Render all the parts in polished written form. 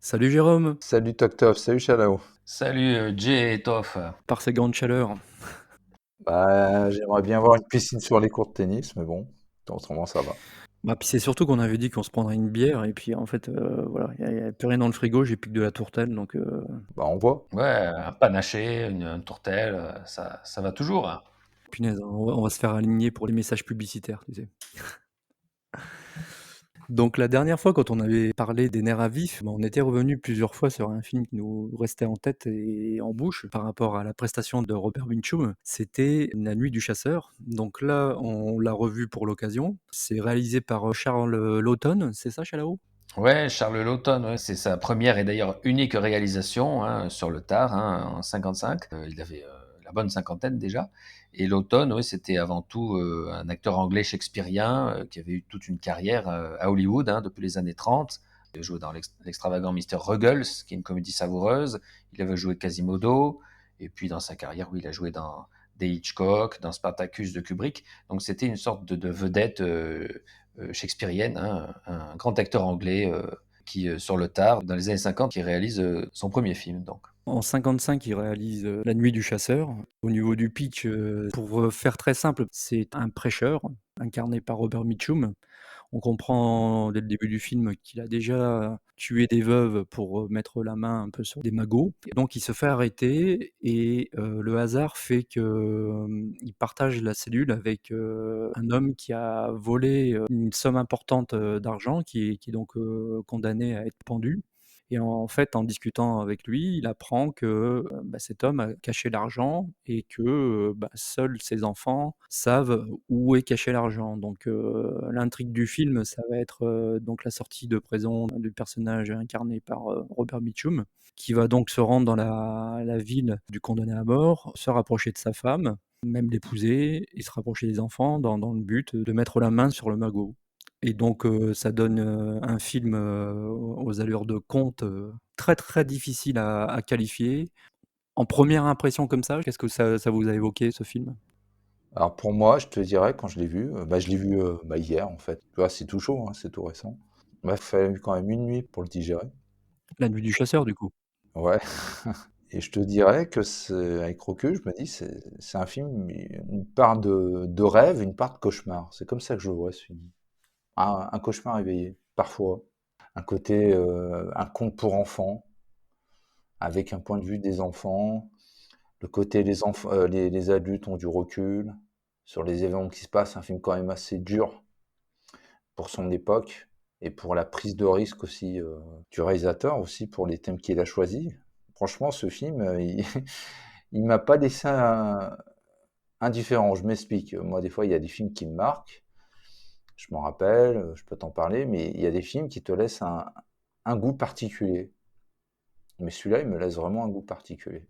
Salut Jérôme, Salut Toctov, salut Chalao. Salut Jay et Toff. Par ces grandes chaleurs. Bah, j'aimerais bien avoir une piscine sur les cours de tennis, mais bon, autrement ça va. Bah, puis c'est surtout qu'on avait dit qu'on se prendrait une bière et puis en fait voilà, il y a plus rien dans le frigo, j'ai plus que de la tourtelle donc Bah, on voit. Ouais, un panaché, une tourtelle, ça va toujours, hein. Punaise, on va se faire aligner pour les messages publicitaires, tu sais. Donc la dernière fois quand on avait parlé des nerfs à vif, bah, on était revenu plusieurs fois sur un film qui nous restait en tête et en bouche par rapport à la prestation de Robert Mitchum. C'était La Nuit du Chasseur. Donc là, on l'a revu pour l'occasion. C'est réalisé par Charles Laughton, c'est ça, Chalao? Ouais, Charles Laughton, ouais, c'est sa première et d'ailleurs unique réalisation hein, sur le tard, hein, en 55. Il avait la bonne cinquantaine déjà. Et Laughton, ouais, c'était avant tout un acteur anglais shakespearien qui avait eu toute une carrière à Hollywood hein, depuis les années 30. Il avait joué dans l'extravagant Mr. Ruggles, qui est une comédie savoureuse. Il avait joué Quasimodo. Et puis dans sa carrière, oui, il a joué dans des Hitchcock, dans Spartacus de Kubrick. Donc c'était une sorte de vedette shakespearienne, hein, un grand acteur anglais qui, sur le tard, dans les années 50, qui réalise son premier film. Donc. En 55, il réalise La Nuit du Chasseur. Au niveau du pitch, pour faire très simple, c'est un prêcheur incarné par Robert Mitchum. On comprend dès le début du film qu'il a déjà tué des veuves pour mettre la main un peu sur des magots. Et donc il se fait arrêter et le hasard fait qu'il partage la cellule avec un homme qui a volé une somme importante d'argent, qui est donc condamné à être pendu. Et en fait, en discutant avec lui, il apprend que bah, cet homme a caché l'argent et que bah, seuls ses enfants savent où est caché l'argent. Donc l'intrigue du film, ça va être donc la sortie de prison du personnage incarné par Robert Mitchum, qui va donc se rendre dans la ville du condamné à mort, se rapprocher de sa femme, même l'épouser, et se rapprocher des enfants dans le but de mettre la main sur le magot. Et donc ça donne un film aux allures de conte très très difficile à qualifier. En première impression comme ça, qu'est-ce que ça vous a évoqué ce film? Alors pour moi, je te dirais, quand je l'ai vu, bah, je l'ai vu bah, hier en fait. Tu vois, c'est tout chaud, hein, c'est tout récent. Il m'a fallu quand même une nuit pour le digérer. La Nuit du Chasseur du coup? Ouais. Et je te dirais que avec recul, je me dis, c'est un film, une part de rêve, une part de cauchemar. C'est comme ça que je le vois ce film. Un cauchemar éveillé, parfois. Un côté, un conte pour enfants, avec un point de vue des enfants. Le côté les adultes ont du recul sur les événements qui se passent, un film quand même assez dur pour son époque et pour la prise de risque aussi du réalisateur, aussi pour les thèmes qu'il a choisis. Franchement, ce film, il m'a pas laissé indifférent. Je m'explique. Moi, des fois, il y a des films qui me marquent. Je m'en rappelle, je peux t'en parler, mais il y a des films qui te laissent un goût particulier. Mais celui-là, il me laisse vraiment un goût particulier.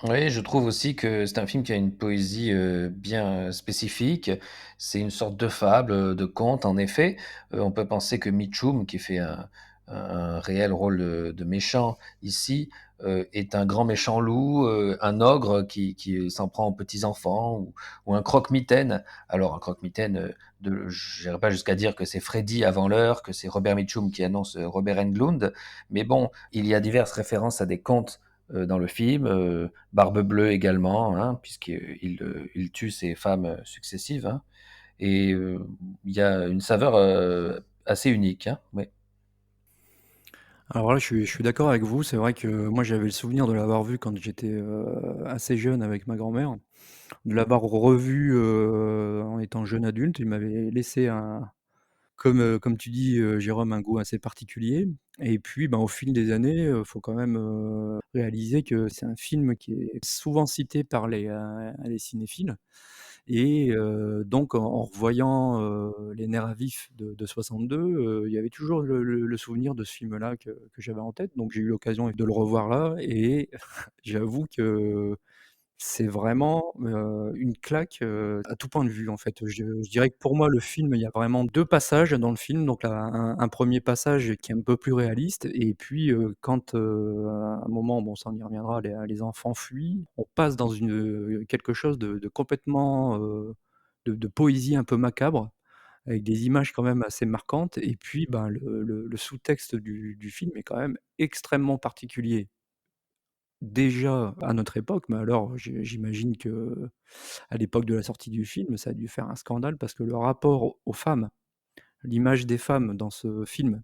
Oui, je trouve aussi que c'est un film qui a une poésie bien spécifique. C'est une sorte de fable, de conte, en effet. On peut penser que Mitchum, qui fait un réel rôle de méchant ici, est un grand méchant loup, un ogre qui s'en prend aux petits-enfants, ou un croque-mitaine. Alors, un croque-mitaine, je n'irai pas jusqu'à dire que c'est Freddy avant l'heure, que c'est Robert Mitchum qui annonce Robert Englund, mais bon, il y a diverses références à des contes dans le film. Barbe Bleue également, hein, puisqu'il tue ses femmes successives. Hein, et il y a une saveur assez unique. Hein, ouais. Alors là, je suis d'accord avec vous. C'est vrai que moi, j'avais le souvenir de l'avoir vu quand j'étais assez jeune avec ma grand-mère, de l'avoir revu en étant jeune adulte. Il m'avait laissé comme tu dis, Jérôme, un goût assez particulier. Et puis, ben, au fil des années, faut quand même réaliser que c'est un film qui est souvent cité par les cinéphiles. Et donc en revoyant Les Nerfs à vif de 62, il y avait toujours le souvenir de ce film-là que j'avais en tête. Donc j'ai eu l'occasion de le revoir là et j'avoue que c'est vraiment une claque à tout point de vue, en fait. Je dirais que pour moi, le film, il y a vraiment 2 passages dans le film. Donc là, un 1er passage qui est un peu plus réaliste et puis quand à un moment, bon ça on y reviendra, les enfants fuient, on passe dans quelque chose de complètement de poésie un peu macabre. avec des images quand même assez marquantes et puis, ben, le sous-texte du film est quand même extrêmement particulier. Déjà à notre époque, mais alors j'imagine qu'à l'époque de la sortie du film, ça a dû faire un scandale parce que le rapport aux femmes, l'image des femmes dans ce film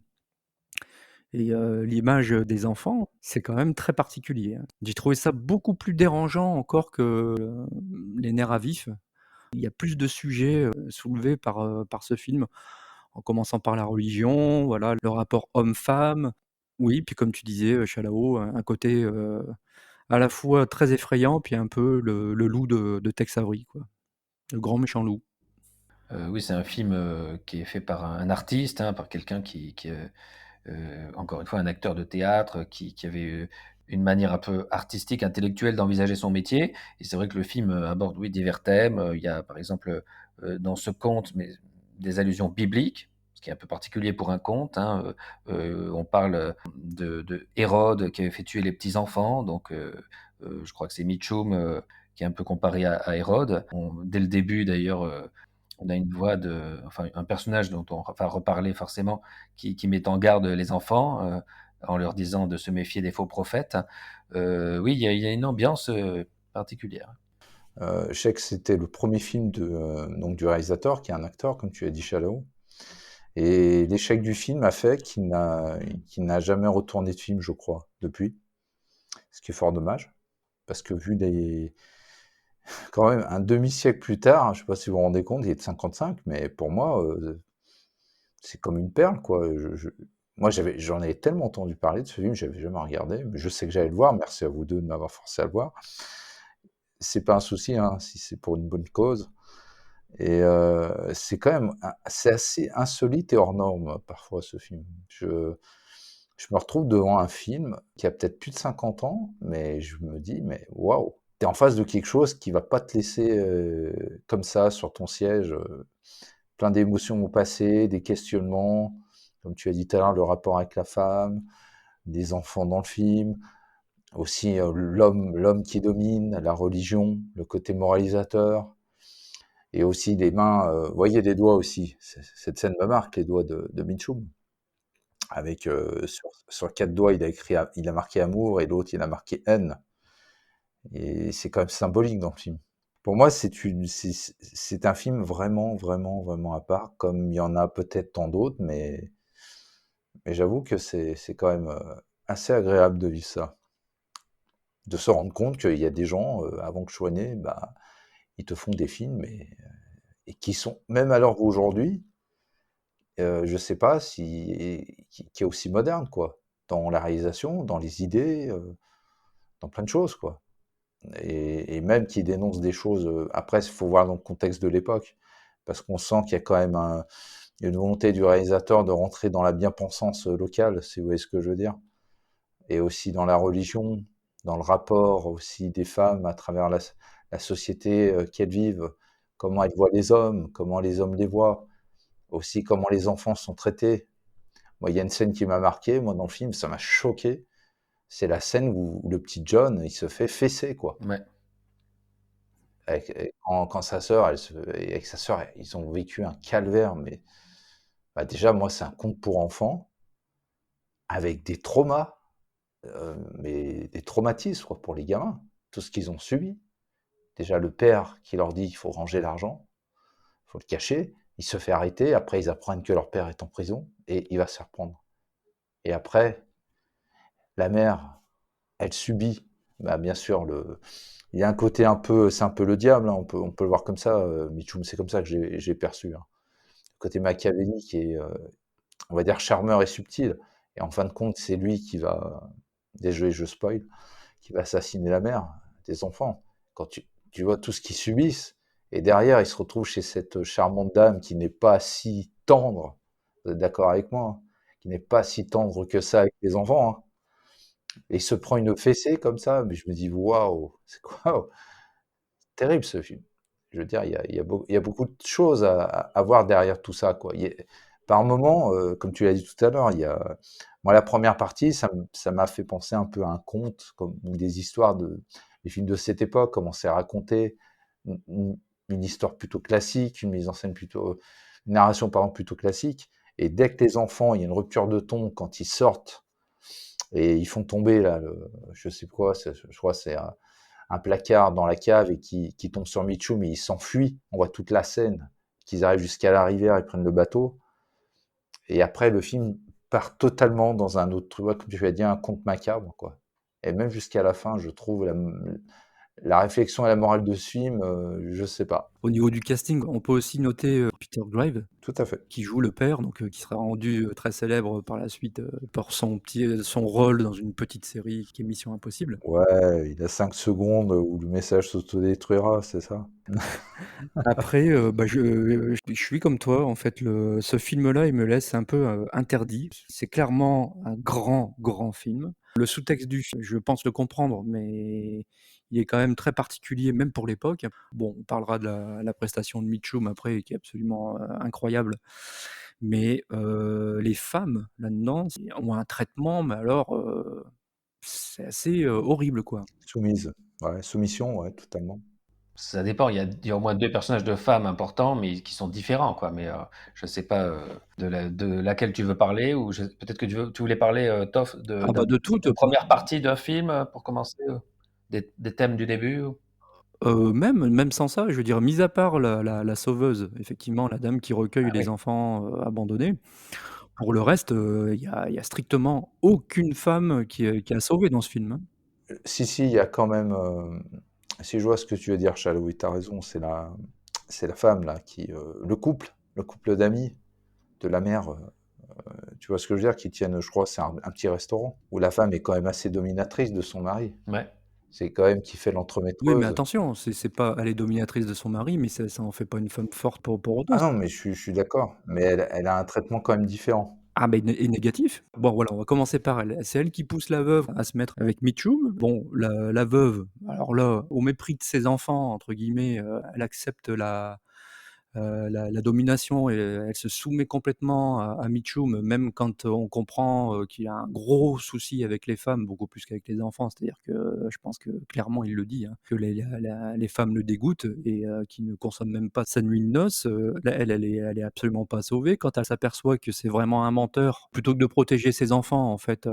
et l'image des enfants, c'est quand même très particulier, hein. J'ai trouvé ça beaucoup plus dérangeant encore que, Les Nerfs à vif. Il y a plus de sujets, soulevés par ce film, en commençant par la religion, voilà, le rapport homme-femme. Oui, puis comme tu disais, Shalao, un côté, à la fois très effrayant, puis un peu le loup de Tex Avery, quoi. Le grand méchant loup. Oui, c'est un film, qui est fait par un artiste, hein, par quelqu'un encore une fois, un acteur de théâtre qui avait, une manière un peu artistique, intellectuelle d'envisager son métier et c'est vrai que le film, aborde, oui, divers thèmes. Il y a par exemple, dans ce conte, mais des allusions bibliques, ce qui est un peu particulier pour un conte, hein, on parle, de Hérode qui avait fait tuer les petits enfants donc je crois que c'est Mitchum, qui est un peu comparé à Hérode. Dès le début d'ailleurs, on a une voix enfin un personnage dont on va reparler forcément, qui met en garde les enfants, en leur disant de se méfier des faux prophètes. Oui, il y a une ambiance, particulière. Je sais que c'était le premier film donc du réalisateur, qui est un acteur, comme tu as dit, Shallow. Et l'échec du film a fait qu'il n'a jamais retourné de film, je crois, depuis. Ce qui est fort dommage. Parce que quand même, un demi-siècle plus tard, je ne sais pas si vous vous rendez compte, il est de 55, mais pour moi, c'est comme une perle, quoi. Moi, j'en avais tellement entendu parler de ce film, je n'avais jamais regardé. Mais je sais que j'allais le voir, merci à vous deux de m'avoir forcé à le voir. C'est pas un souci, hein, si c'est pour une bonne cause. Et c'est quand même, c'est assez insolite et hors norme, parfois, ce film. Je me retrouve devant un film qui a peut-être plus de 50 ans, mais je me dis, mais waouh, t'es en face de quelque chose qui va pas te laisser comme ça sur ton siège, plein d'émotions au passé, des questionnements, comme tu as dit tout à l'heure, le rapport avec la femme, des enfants dans le film, aussi l'homme qui domine, la religion, le côté moralisateur, et aussi les mains, vous voyez les doigts aussi, cette scène me marque, les doigts de Mitchum, avec sur 4 doigts, il a marqué amour et l'autre, il a marqué haine. Et c'est quand même symbolique dans le film. Pour moi, c'est un film vraiment, vraiment, vraiment à part, comme il y en a peut-être tant d'autres, mais j'avoue que c'est quand même assez agréable de vivre ça. De se rendre compte qu'il y a des gens, avant que je sois né, bah, ils te font des films et qui sont, même à l'heure d'aujourd'hui, je sais pas qui est aussi moderne, quoi. Dans la réalisation, dans les idées, dans plein de choses, quoi. Et même qui dénonce des choses. Après, il faut voir dans le contexte de l'époque, parce qu'on sent qu'il y a quand même une volonté du réalisateur de rentrer dans la bien-pensance locale, si vous voyez ce que je veux dire, et aussi dans la religion, dans le rapport aussi des femmes à travers la société qu'elles vivent, comment elles voient les hommes, comment les hommes les voient, aussi comment les enfants sont traités. Moi, il y a une scène qui m'a marqué, moi, dans le film, ça m'a choqué. C'est la scène où le petit John, il se fait fesser, quoi. Ouais. Quand sa sœur, et avec sa sœur, ils ont vécu un calvaire, mais bah, déjà, moi, c'est un conte pour enfants, avec des traumas, mais des traumatismes, quoi, pour les gamins. Tout ce qu'ils ont subi. Déjà, le père qui leur dit qu'il faut ranger l'argent, il faut le cacher, il se fait arrêter, après ils apprennent que leur père est en prison, et il va se faire prendre. Et après, la mère, elle subit, bah, bien sûr, il y a un côté un peu, c'est un peu le diable, hein, on peut le voir comme ça, Mitchum, c'est comme ça que j'ai perçu, hein. Le côté machiavélique et, on va dire, charmeur et subtil. Et en fin de compte, c'est lui qui va, désolé, je spoil, qui va assassiner la mère des enfants. Quand tu vois tout ce qu'ils subissent, et derrière, ils se retrouvent chez cette charmante dame qui n'est pas si tendre, vous êtes d'accord avec moi, hein, qui n'est pas si tendre que ça avec les enfants, hein. Et il se prend une fessée comme ça, mais je me dis, waouh, c'est quoi? Terrible ce film. Je veux dire, il y a beaucoup de choses à voir derrière tout ça, quoi. Par moment, comme tu l'as dit tout à l'heure, moi, la première partie, ça m'a fait penser un peu à un conte, ou des histoires des films de cette époque, comment c'est raconté, une, une- une histoire plutôt classique, une mise en scène plutôt, une narration, par exemple, plutôt classique. Et dès que les enfants, il y a une rupture de ton quand ils sortent et ils font tomber, là, je sais quoi, je crois que c'est un placard dans la cave et qui tombe sur Mitchum et ils s'enfuient. On voit toute la scène, qu'ils arrivent jusqu'à la rivière, ils prennent le bateau. Et après, le film part totalement dans un autre truc, comme tu as dit, un conte macabre, quoi. Et même jusqu'à la fin, je trouve la réflexion et la morale de ce film, je sais pas. Au niveau du casting, on peut aussi noter, Peter Grive, Tout à fait. qui joue le père, donc qui sera rendu, très célèbre par la suite, par son rôle dans une petite série qui est Mission Impossible. Ouais, il a 5 secondes où le message s'autodétruira, c'est ça? Après, bah, je suis comme toi, en fait, ce film-là, il me laisse un peu, interdit. C'est clairement un grand, grand film. Le sous-texte du film, je pense le comprendre, mais il est quand même très particulier, même pour l'époque. Bon, on parlera de la prestation de Mitchum après, qui est absolument, incroyable. Mais, les femmes, là-dedans, ont un traitement, mais alors, c'est assez, horrible, quoi. Soumise. Ouais, soumission, ouais, totalement. Ça dépend, il y a au moins 2 personnages de femmes importants, mais qui sont différents, quoi. Mais, je sais pas, de laquelle tu veux parler ou peut-être que tu voulais parler, Toph, Ah bah, de toutes, d'une première partie d'un film, pour commencer, des thèmes du début? même sans ça, je veux dire, mis à part la sauveuse, effectivement, la dame qui recueille Ah les oui. enfants, abandonnés, pour le reste, il y a strictement aucune femme qui a sauvé dans ce film, hein. Si, si, il y a quand même, si je vois ce que tu veux dire, Chalo, oui, tu as raison, c'est la femme, là, le couple d'amis de la mère, tu vois ce que je veux dire? Qui tiennent, je crois, c'est un petit restaurant, où la femme est quand même assez dominatrice de son mari. Ouais. C'est quand même qui fait Oui, mais l'entremetteuse. attention, c'est pas elle est dominatrice de son mari, mais ça en fait pas une femme forte pour autant. Ah non, mais je suis d'accord, mais elle a un traitement quand même différent. Ah mais négatif. Bon voilà, on va commencer par elle. C'est elle qui pousse la veuve à se mettre avec Mitchum. Bon, la veuve, alors là, au mépris de ses enfants, entre guillemets, elle accepte la domination et elle se soumet complètement à Mitchum, même quand on comprend, qu'il a un gros souci avec les femmes, beaucoup plus qu'avec les enfants. C'est-à-dire que, je pense que clairement il le dit, hein, que les femmes le dégoûtent et qu'il ne consomme même pas sa nuit de noces. Là, elle est absolument pas sauvée. Quand elle s'aperçoit que c'est vraiment un menteur, plutôt que de protéger ses enfants, en fait,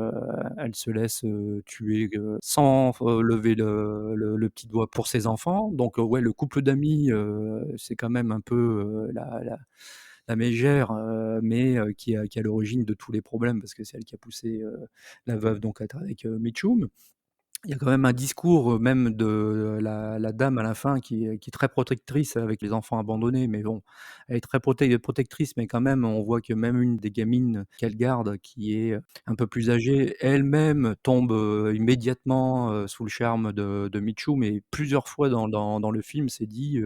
elle se laisse, tuer, sans lever le petit doigt pour ses enfants. Donc, ouais, le couple d'amis, c'est quand même un peu, la mégère, mais qui est à l'origine de tous les problèmes parce que c'est elle qui a poussé, la veuve donc à être avec, Mitchum. Il y a quand même un discours, même de la dame à la fin qui est très protectrice avec les enfants abandonnés, mais bon, elle est très protectrice, mais quand même, on voit que même une des gamines qu'elle garde, qui est, un peu plus âgée, elle-même tombe, immédiatement, sous le charme de Mitchum et plusieurs fois dans le film, c'est dit,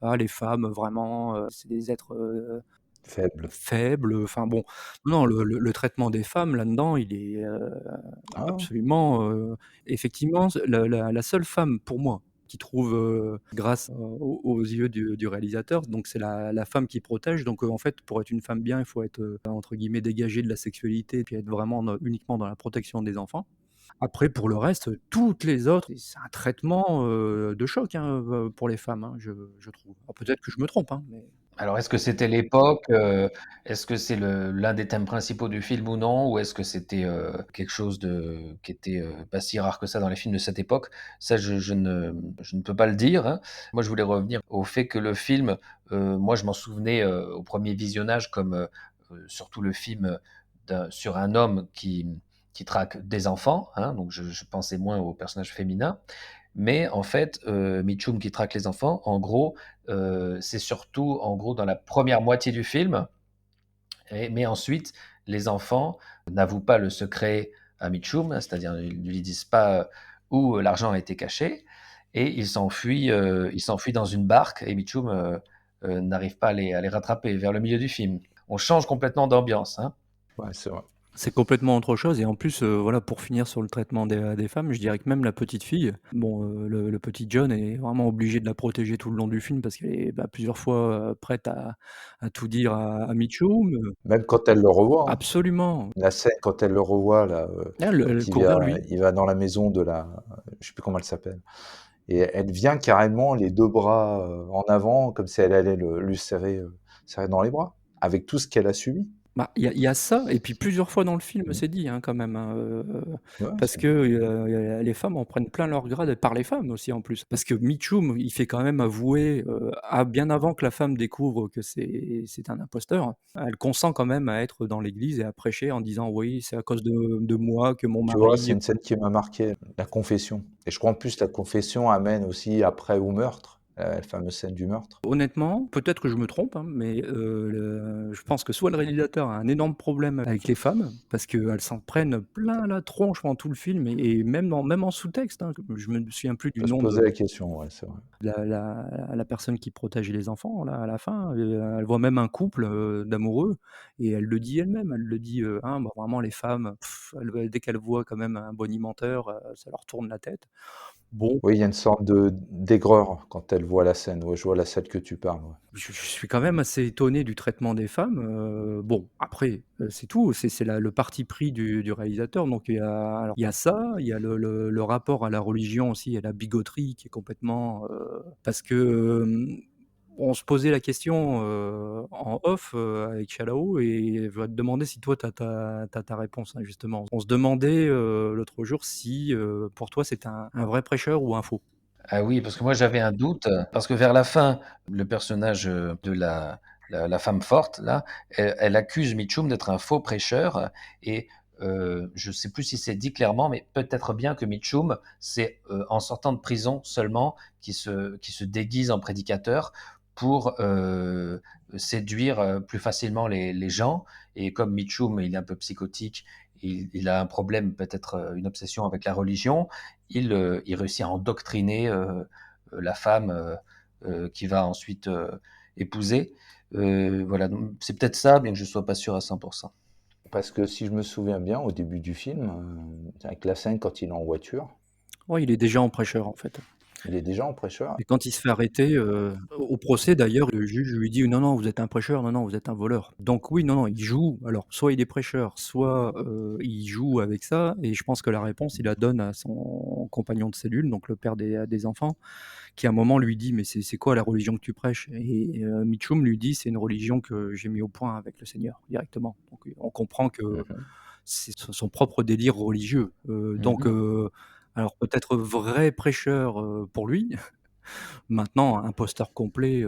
«Ah les femmes vraiment, c'est des êtres, Faible. faibles», enfin bon, non, le traitement des femmes là-dedans, il est, Ah, absolument, effectivement, la seule femme pour moi qui trouve, grâce, aux yeux du réalisateur, donc c'est la femme qui protège, donc en fait, pour être une femme bien, il faut être, entre guillemets «dégagée de la sexualité» et puis être vraiment uniquement dans la protection des enfants. Après pour le reste, toutes les autres, c'est un traitement, de choc, hein, pour les femmes, hein, je trouve. Alors peut-être que je me trompe, hein, mais Alors est-ce que c'était l'époque, est-ce que c'est l'un des thèmes principaux du film ou non? Ou est-ce que c'était, quelque chose qui était, pas si rare que ça dans les films de cette époque? Ça je ne peux pas le dire, hein. Moi je voulais revenir au fait que le film, moi je m'en souvenais, au premier visionnage comme, surtout le film, sur un homme qui traque des enfants, hein, donc je pensais moins aux personnages féminins. Mais en fait, Mitchum qui traque les enfants, en gros, c'est surtout, en gros, dans la première moitié du film mais ensuite, les enfants n'avouent pas le secret à Mitchum, c'est-à-dire ils ne lui disent pas, où l'argent a été caché et ils s'enfuient dans une barque et Mitchum, n'arrive pas à les rattraper vers le milieu du film. On change complètement d'ambiance, hein. ouais, c'est vrai. c'est complètement autre chose et en plus, voilà, pour finir sur le traitement des femmes, je dirais que même la petite fille, bon, le petit John est vraiment obligé de la protéger tout le long du film parce qu'elle est, bah, plusieurs fois, prête à tout dire à Mitchum, Même quand elle le revoit, hein. absolument. La scène quand elle le revoit là, Elle quand court vers lui. il va dans la maison de la je sais plus comment elle s'appelle et elle vient carrément les 2 bras, en avant comme si elle allait lui serrer dans les bras. avec tout ce qu'elle a subi. Bah, il y a ça et puis plusieurs fois dans le film, Mmh. c'est dit, hein, quand même, hein, Ouais, parce que, les femmes en prennent plein leur grade par les femmes aussi, en plus. Parce que Mitchum, il fait quand même avouer, bien avant que la femme découvre que c'est un imposteur, elle consent quand même à être dans l'église et à prêcher en disant: «Oui, c'est à cause de moi que mon Tu vois, c'est mari». une scène qui m'a marqué, la confession, et je crois en plus la confession amène aussi après au meurtre, la fameuse scène du meurtre. Honnêtement, peut-être que je me trompe, hein, mais je pense que soit le réalisateur a un énorme problème avec les femmes, parce qu'elles s'en prennent plein la tronche pendant tout le film et même en sous-texte, hein, je me souviens plus On du peut se nom poser de la question, ouais, c'est vrai. la personne qui protège les enfants là, à la fin, elle voit même un couple, d'amoureux et elle le dit elle-même, elle le dit, hein: «Bah, vraiment les femmes, dès qu'elles voient quand même un bonimenteur, ça leur tourne la tête». Bon. Oui, il y a une sorte de d'aigreur quand elle voit la scène. Ouais, je vois la scène que tu parles, ouais. Je suis quand même assez étonné du traitement des femmes, bon après, c'est tout, c'est le parti pris du réalisateur donc il y a ça, il y a le rapport à la religion aussi, à la bigoterie qui est complètement, parce que, on se posait la question, en off, avec Chalao et je voudrais te demander si toi tu as ta réponse, hein, justement. On se demandait, l'autre jour si, pour toi c'était un vrai prêcheur ou un faux? Ah oui, parce que moi j'avais un doute, parce que vers la fin, le personnage, de la femme forte là, elle accuse Mitchum d'être un faux prêcheur et je sais plus si c'est dit clairement, mais peut-être bien que Mitchum, c'est, en sortant de prison seulement qui se déguise en prédicateur pour, séduire, plus facilement les gens et comme Mitchum, il est un peu psychotique, il a un problème, peut-être, une obsession avec la religion, il réussit à endoctriner la femme qu'il va ensuite épouser. Voilà, donc c'est peut-être ça, bien que je ne sois pas sûr à 100%. Parce que si je me souviens bien, au début du film, avec la scène quand il est en voiture, Ouais, il est déjà en prêcheur, en fait. il est déjà en prêcheur. Et quand il se fait arrêter, au procès d'ailleurs, le juge lui dit: «Non, non, vous êtes un prêcheur, non, non, vous êtes un voleur». Donc oui, non, non, il joue. Alors soit il est prêcheur, soit, il joue avec ça et je pense que la réponse, il la donne à son compagnon de cellule, donc le père des enfants, qui à un moment lui dit: «Mais c'est quoi la religion que tu prêches?» Et Mitchum lui dit: «C'est une religion que j'ai mis au point avec le Seigneur», directement. Donc on comprend que Mmh. c'est son propre délire religieux, donc Mmh. alors peut-être vrai prêcheur, pour lui. Maintenant, imposteur complet,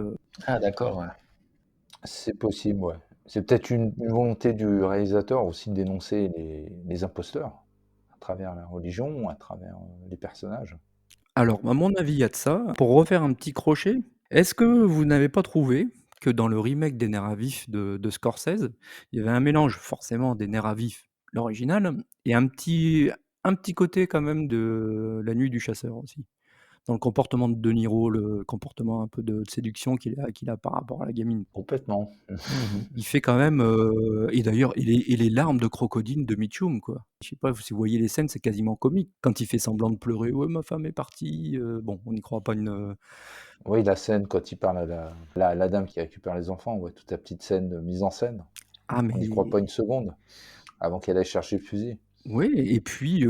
Ah d'accord, ouais. C'est possible, ouais. C'est peut-être une volonté du réalisateur aussi de dénoncer les imposteurs, à travers la religion, à travers, les personnages. alors à mon avis, il y a de ça. Pour refaire un petit crochet, est-ce que vous n'avez pas trouvé que dans le remake des Nerfs à vif de Scorsese, il y avait un mélange forcément des Nerfs à vif, l'original, et un petit côté quand même de La Nuit du chasseur aussi? Dans le comportement de De Niro, le comportement un peu de séduction qu'il a par rapport à la gamine. Complètement. Mmh. Il fait quand même, et d'ailleurs et les larmes de crocodile de Mitchum, quoi. Je sais pas si vous voyez les scènes, c'est quasiment comique. Quand il fait semblant de pleurer: «Ouais, ma femme est partie», bon, on n'y croit pas Oui, la scène quand il parle à la dame qui récupère les enfants, ouais, toute la petite scène de mise en scène. ah On n'y croit mais pas une seconde, avant qu'elle aille chercher le fusil. oui et puis,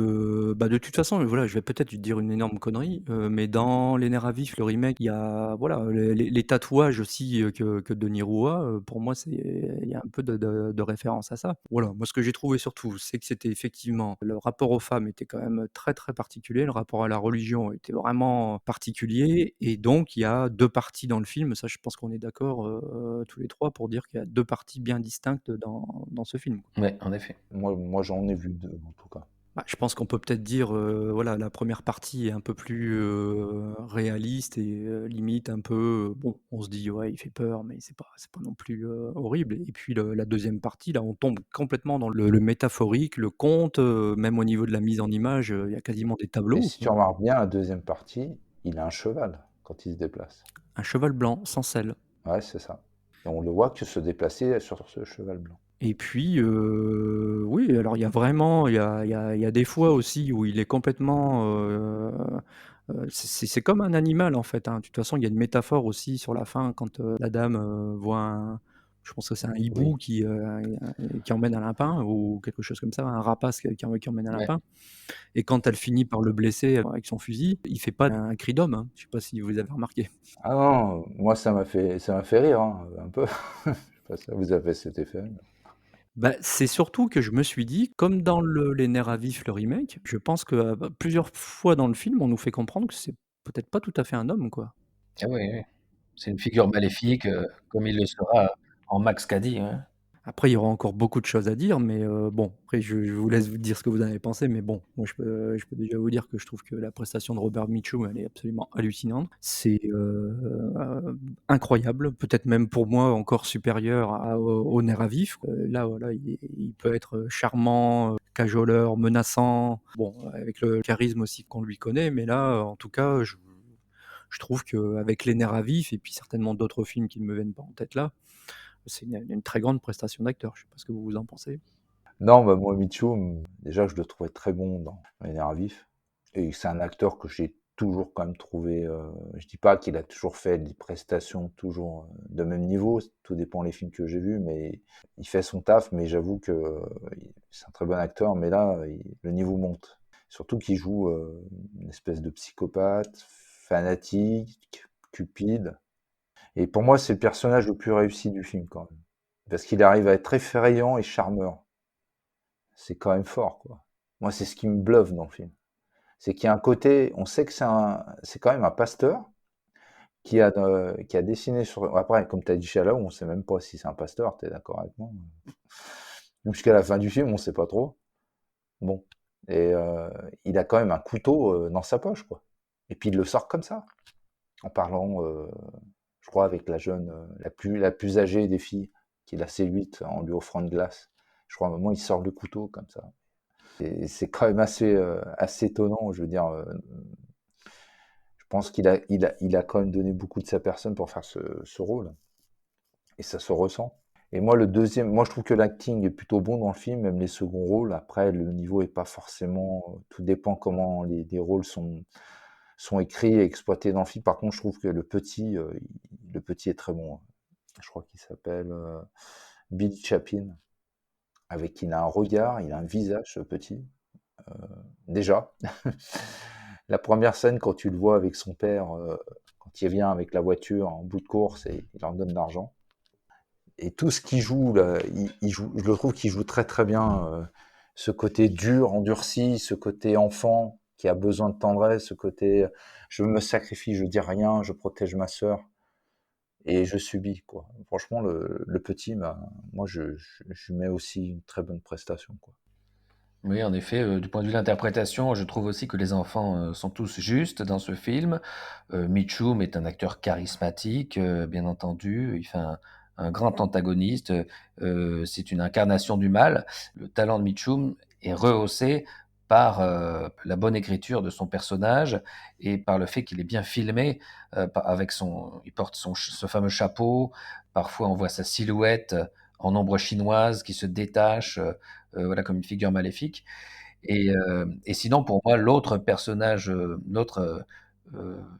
bah, de toute façon, voilà, je vais peut-être dire une énorme connerie, mais dans Les Nerfs à vif, le remake, il y a voilà, les tatouages aussi, que De Niro a, pour moi, il y a un peu de référence à ça. Voilà, moi, ce que j'ai trouvé surtout, c'est que c'était effectivement le rapport aux femmes était quand même très, très particulier, le rapport à la religion était vraiment particulier et donc il y a 2 parties dans le film. Ça, je pense qu'on est d'accord, tous les 3 pour dire qu'il y a 2 parties bien distinctes dans ce film. Ouais, en effet. Moi, j'en ai vu 2 en tout cas. Bah, je pense qu'on peut peut-être dire, voilà, la première partie est un peu plus, réaliste et limite un peu, bon, on se dit: «Ouais, il fait peur», mais c'est pas non plus, horrible et puis la deuxième partie, là, on tombe complètement dans le métaphorique, le conte, même au niveau de la mise en image, il y a quasiment des Et tableaux, si tu quoi. remarques bien, la deuxième partie, il a un cheval quand il se déplace. Un cheval blanc sans selle Ouais, c'est ça, et on le voit que se déplacer sur ce cheval blanc. et puis, oui, alors il y a des fois aussi où il est complètement, c'est comme un animal en fait, hein. De toute façon, il y a une métaphore aussi sur la fin quand, la dame, voit je pense que c'est un Oui. hibou qui emmène un lapin ou quelque chose comme ça, un rapace qui emmène un Ouais. lapin et quand elle finit par le blesser avec son fusil, il fait pas un cri d'homme, hein. Je sais pas si vous avez remarqué? Ah non, moi ça m'a fait rire, hein, un peu. Je sais pas ça vous a fait cet effet? Bah, c'est surtout que je me suis dit, comme dans Les Nerfs à vif, le remake, je pense que, plusieurs fois dans le film, on nous fait comprendre que c'est peut-être pas tout à fait un homme, quoi. Ah oui, oui. C'est une figure maléfique, comme il le sera en Max Cady, ouais. Après, il y aura encore beaucoup de choses à dire, mais bon, après je vous laisse vous dire ce que vous en avez pensé, mais bon, moi je peux déjà vous dire que je trouve que la prestation de Robert Mitchum, elle est absolument hallucinante. C'est, incroyable, peut-être même pour moi encore supérieur au Nerf à vif. Là, voilà, il peut être charmant, cajoleur, menaçant, bon, avec le charisme aussi qu'on lui connaît, mais là, en tout cas, je trouve qu'avec Les Nerfs à vif et puis certainement d'autres films qui ne me viennent pas en tête là, c'est une très grande prestation d'acteur. Je sais pas ce que vous en pensez? Non, bah, moi, Mitchum, déjà, je le trouvais très bon dans Les Nerfs à vif et c'est un acteur que j'ai toujours quand même trouvé, je dis pas qu'il a toujours fait des prestations toujours, de même niveau, tout dépend les films que j'ai vus, mais il fait son taf, mais j'avoue que, c'est un très bon acteur, mais là, le niveau monte. Surtout qu'il joue, une espèce de psychopathe, fanatique, cupide et pour moi, c'est le personnage le plus réussi du film quand même. Parce qu'il arrive à être effrayant et charmeur. C'est quand même fort, quoi. Moi, c'est ce qui me bluffe dans le film. C'est qu'il y a un côté, on sait que c'est quand même un pasteur qui a dessiné sur. Après, comme tu as dit Shallow, on sait même pas si c'est un pasteur, tu es d'accord avec moi? Jusqu'à la fin du film, on sait pas trop. Bon. Et il a quand même un couteau dans sa poche, quoi. Et puis il le sort comme ça, en parlant, je crois, avec la jeune, la plus âgée des filles, qui l'a séduite en lui offrant une glace. Je crois à un moment, il sort le couteau comme ça. Et c'est quand même assez étonnant. Je veux dire, je pense qu'il a quand même donné beaucoup de sa personne pour faire ce rôle. Et ça se ressent. Et moi, moi, je trouve que l'acting est plutôt bon dans le film, même les seconds rôles. Après, le niveau est pas forcément. Tout dépend comment les rôles sont écrits et exploités dans le film. Par contre, je trouve que le petit est très bon. Je crois qu'il s'appelle Billy Chapin, avec qui il a un regard, il a un visage, ce petit. Déjà, la première scène, quand tu le vois avec son père, quand il vient avec la voiture en bout de course et il leur donne de l'argent. Et tout ce qu'il joue, là, je le trouve qu'il joue très très bien. Ce côté dur, endurci, ce côté enfant qui a besoin de tendresse, ce côté je me sacrifie, je dis rien, je protège ma sœur et je subis, quoi. Franchement, le petit, moi, je mets aussi une très bonne prestation, quoi. Oui, en effet, du point de vue de l'interprétation, je trouve aussi que les enfants, sont tous justes dans ce film. Mitchum est un acteur charismatique, bien entendu. Il fait un grand antagoniste, c'est une incarnation du mal. Le talent de Mitchum est rehaussé par, la bonne écriture de son personnage et par le fait qu'il est bien filmé, avec il porte ce fameux chapeau. Parfois, on voit sa silhouette, en ombre chinoise qui se détache, voilà, comme une figure maléfique. Et sinon, pour moi, l'autre personnage,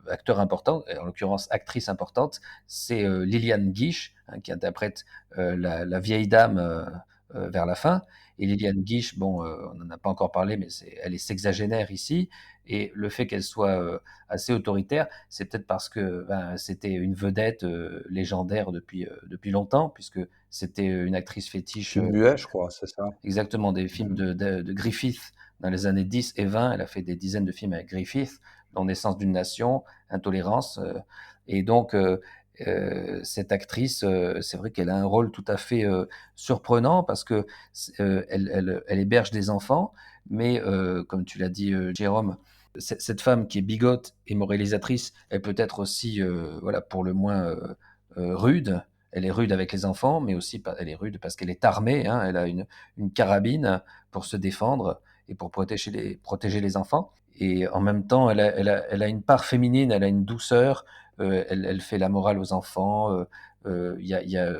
acteur important, et en l'occurrence actrice importante, c'est Liliane Guiche, hein, qui interprète la vieille dame vers la fin. Et Liliane Guiche, bon, on n'en a pas encore parlé, mais elle est sexagénaire ici. Et le fait qu'elle soit assez autoritaire, c'est peut-être parce que ben, c'était une vedette légendaire depuis longtemps, puisque c'était une actrice fétiche. Film muet, je crois, c'est ça? Exactement, des films Mmh. de Griffith dans les années 10 et 20. Elle a fait des dizaines de films avec Griffith, dont Naissance d'une nation, Intolérance. Et donc, cette actrice, c'est vrai qu'elle a un rôle tout à fait surprenant parce que elle héberge des enfants, mais comme tu l'as dit, Jérôme, cette femme qui est bigote et moralisatrice, elle peut être aussi, voilà, pour le moins rude. Elle est rude avec les enfants, mais aussi elle est rude parce qu'elle est armée, hein, elle a une carabine pour se défendre et pour protéger les enfants. Et en même temps, elle a une part féminine, elle a une douceur, elle fait la morale aux enfants, il y a